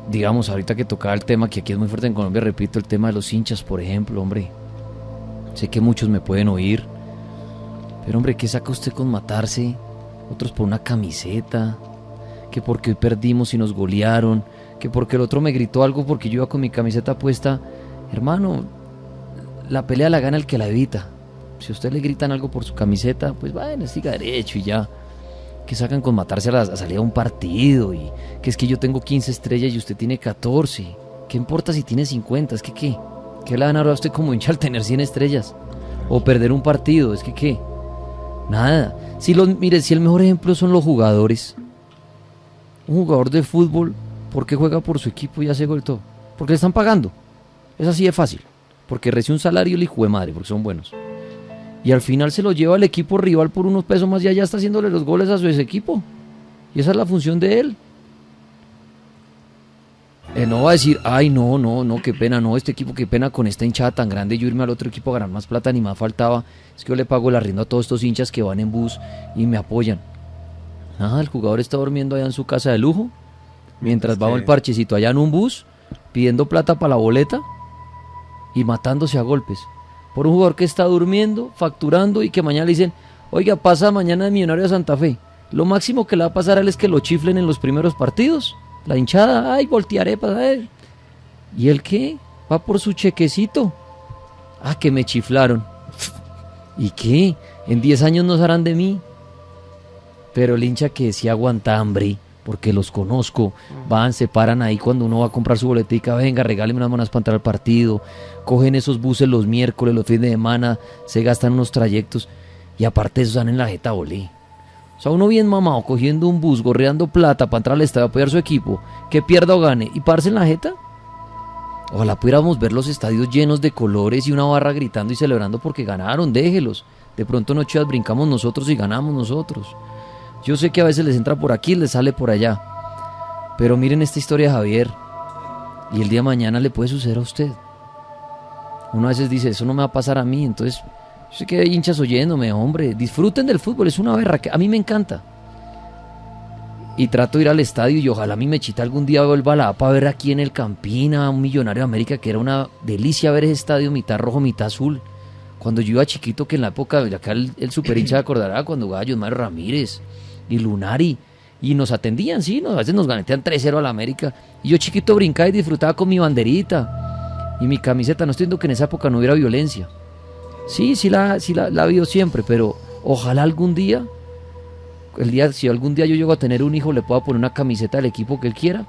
digamos, ahorita que tocaba el tema, que aquí es muy fuerte en Colombia, repito, el tema de los hinchas, por ejemplo, hombre. Sé que muchos me pueden oír, pero hombre, ¿qué saca usted con matarse? Otros por una camiseta, que porque hoy perdimos y nos golearon, que porque el otro me gritó algo porque yo iba con mi camiseta puesta. Hermano, la pelea la gana el que la evita. Si a usted le gritan algo por su camiseta, pues bueno, siga derecho y ya. que sacan con matarse a salir a un partido, y que es que yo tengo 15 estrellas y usted tiene 14. ¿Qué importa si tiene 50? Es que ¿qué le van a dar a usted como hincha al tener 100 estrellas? O perder un partido, es que ¿qué? Nada. Mire, si el mejor ejemplo son los jugadores. Un jugador de fútbol, ¿por qué juega por su equipo y hace gol todo? Porque le están pagando. Es así de fácil. Porque recibe un salario el hijo de madre, porque son buenos. Y al final se lo lleva al equipo rival por unos pesos más y allá está haciéndole los goles a su ex equipo. Y esa es la función de él. Él no va a decir, ay, no, qué pena, no, este equipo, qué pena con esta hinchada tan grande, yo irme al otro equipo a ganar más plata, ni más faltaba. Es que yo le pago el arriendo a todos estos hinchas que van en bus y me apoyan. Nada, el jugador está durmiendo allá en su casa de lujo, mientras va el parchecito allá en un bus, pidiendo plata para la boleta y matándose a golpes. Por un jugador que está durmiendo, facturando y que mañana le dicen, oiga, pasa mañana de Millonario a Santa Fe. Lo máximo que le va a pasar a él es que lo chiflen en los primeros partidos. La hinchada, ay, voltearé para ver. ¿Y él qué? Va por su chequecito. Ah, que me chiflaron. ¿Y qué? En 10 años no se harán de mí. Pero el hincha que sí aguanta hambre, porque los conozco, van, se paran ahí cuando uno va a comprar su boletica, venga, regáleme unas monedas para entrar al partido, cogen esos buses los miércoles, los fines de semana, se gastan unos trayectos, y aparte de eso, están en la jeta bolé. O sea, uno bien mamado, cogiendo un bus, gorreando plata para entrar al estadio a apoyar su equipo, que pierda o gane, y pararse en la jeta. Ojalá pudiéramos ver los estadios llenos de colores y una barra gritando y celebrando porque ganaron, déjelos. De pronto en 8 días brincamos nosotros y ganamos nosotros. Yo sé que a veces les entra por aquí y les sale por allá. Pero miren esta historia de Javier. Y el día de mañana le puede suceder a usted. Uno a veces dice, eso no me va a pasar a mí, entonces... Yo sé que hay hinchas oyéndome, hombre, disfruten del fútbol, es una berra que a mí me encanta. Y trato de ir al estadio y ojalá mi Mechita algún día vuelva a la para ver aquí en el Campina, un Millonario de América, que era una delicia ver ese estadio mitad rojo, mitad azul. Cuando yo iba chiquito, que en la época, acá el super hincha acordará cuando jugaba Josmar Ramírez y Lunari, y nos atendían, sí, a veces nos ganetean 3-0 a la América, y yo chiquito brincaba y disfrutaba con mi banderita y mi camiseta. No estoy diciendo que en esa época no hubiera violencia. Sí la ha habido siempre, pero ojalá algún día, si algún día yo llego a tener un hijo, le pueda poner una camiseta del equipo que él quiera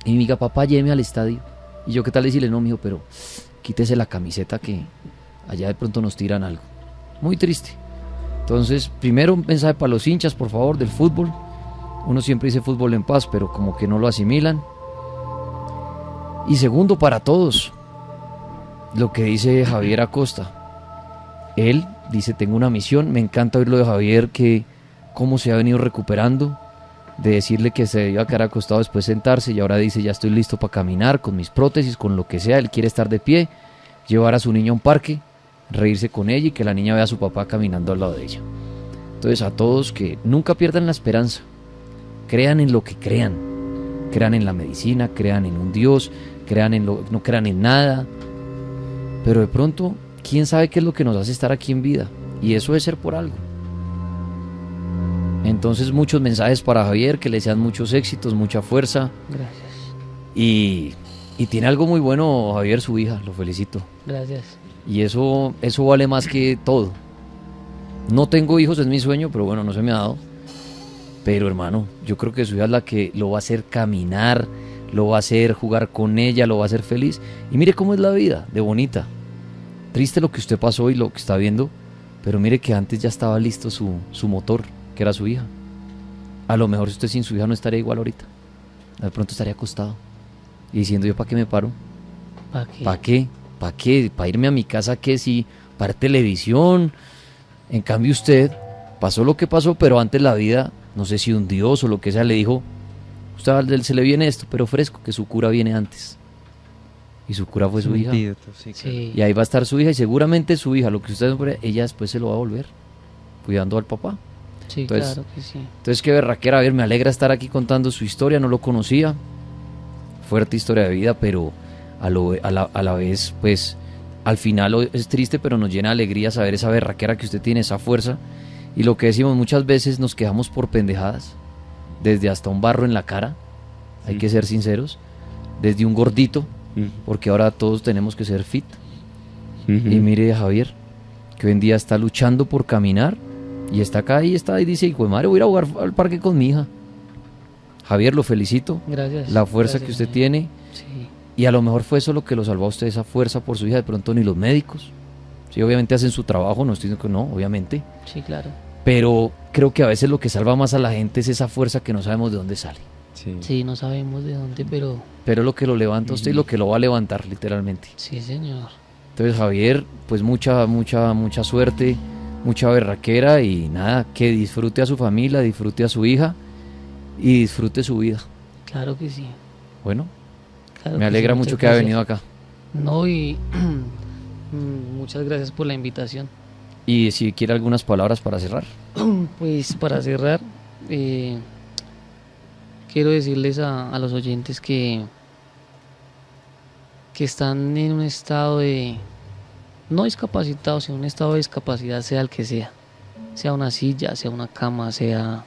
y me diga, papá, lléveme al estadio. Y yo, ¿qué tal decirle? No, mijo, pero quítese la camiseta que allá de pronto nos tiran algo. Muy triste. Entonces, primero un mensaje para los hinchas, por favor, del fútbol. Uno siempre dice fútbol en paz, pero como que no lo asimilan. Y segundo, para todos, lo que dice Javier Acosta. Él dice, tengo una misión. Me encanta oírlo de Javier, que cómo se ha venido recuperando, de decirle que se iba a quedar acostado, después sentarse, y ahora dice, ya estoy listo para caminar con mis prótesis, con lo que sea. Él quiere estar de pie, llevar a su niña a un parque, reírse con ella y que la niña vea a su papá caminando al lado de ella. Entonces, a todos, que nunca pierdan la esperanza, crean en lo que crean en la medicina, crean en un Dios, no crean en nada, pero de pronto, ¿quién sabe qué es lo que nos hace estar aquí en vida? Y eso debe ser por algo. Entonces, muchos mensajes para Javier, que le sean muchos éxitos, mucha fuerza. Gracias. Y tiene algo muy bueno, Javier, su hija, lo felicito. Gracias. Y eso vale más que todo. No tengo hijos, es mi sueño, pero bueno, no se me ha dado. Pero hermano, yo creo que su hija es la que lo va a hacer caminar, lo va a hacer jugar con ella, lo va a hacer feliz. Y mire cómo es la vida, de bonita. Triste lo que usted pasó y lo que está viendo, pero mire que antes ya estaba listo su motor, que era su hija. A lo mejor si usted sin su hija no estaría igual ahorita. De pronto estaría acostado y diciendo, ¿yo para qué me paro? ¿Para qué? ¿Para qué? ¿Para qué? ¿Para irme a mi casa qué? Sí, para televisión. En cambio usted pasó lo que pasó, pero antes la vida, no sé si un Dios o lo que sea, le dijo, usted se le viene esto, pero fresco, que su cura viene antes. Y su cura fue su hija. Sí. Y ahí va a estar su hija, y seguramente su hija, lo que usted ella después se lo va a volver, cuidando al papá. Sí, Entonces, claro que sí. Entonces, qué berraquera, a ver, me alegra estar aquí contando su historia, no lo conocía. Fuerte historia de vida, pero a la vez, pues, al final es triste, pero nos llena de alegría saber esa berraquera que usted tiene, esa fuerza. Y lo que decimos, muchas veces nos quedamos por pendejadas, desde hasta un barro en la cara, hay que ser sinceros, desde un gordito, porque ahora todos tenemos que ser fit. Y mire a Javier, que hoy en día está luchando por caminar Y está acá y está y dice, hijo de madre, voy a ir a jugar al parque con mi hija. Javier, lo felicito. Gracias. La fuerza Gracias, que usted señor. tiene. Sí, Y a lo mejor fue eso lo que lo salvó a usted, esa fuerza por su hija. De pronto ni los médicos. Sí, obviamente hacen su trabajo, no estoy diciendo que no, obviamente. sí, claro. Pero creo que a veces lo que salva más a la gente es esa fuerza que no sabemos de dónde sale. Sí. Sí, no sabemos de dónde, pero Pero es lo que lo levanta a usted y lo que lo va a levantar, literalmente. sí, señor. Entonces, Javier, pues mucha suerte, mucha berraquera y nada, que disfrute a su familia, disfrute a su hija y disfrute su vida. Claro que sí. Bueno, Claro me que sí, alegra muchas mucho que haya gracias. venido acá. No, y muchas gracias por la invitación. Y si quiere algunas palabras para cerrar. Pues para cerrar, quiero decirles a los oyentes que están en un estado de, no discapacitados, sino un estado de discapacidad, sea el que sea una silla, sea una cama, sea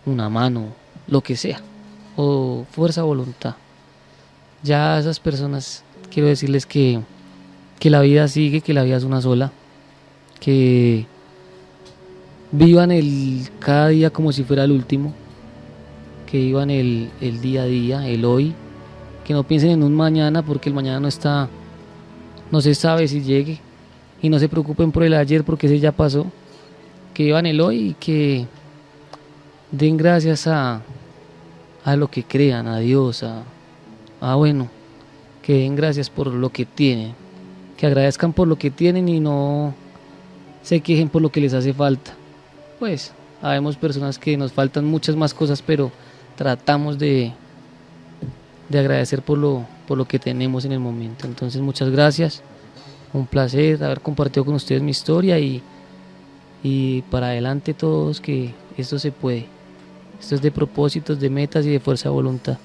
una mano, lo que sea, o fuerza o voluntad. Ya a esas personas quiero decirles que la vida sigue, que la vida es una sola, que vivan cada día como si fuera el último, que vivan el día a día, el hoy, que no piensen en un mañana porque el mañana no se sabe si llegue, y no se preocupen por el ayer porque ese ya pasó, que vivan el hoy y que den gracias a lo que crean, a Dios, bueno, que den gracias por lo que tienen, que agradezcan por lo que tienen y no se quejen por lo que les hace falta. Pues habemos personas que nos faltan muchas más cosas, pero tratamos de agradecer por lo que tenemos en el momento. Entonces, muchas gracias, un placer haber compartido con ustedes mi historia y para adelante todos, que esto se puede. Esto es de propósitos, de metas y de fuerza de voluntad.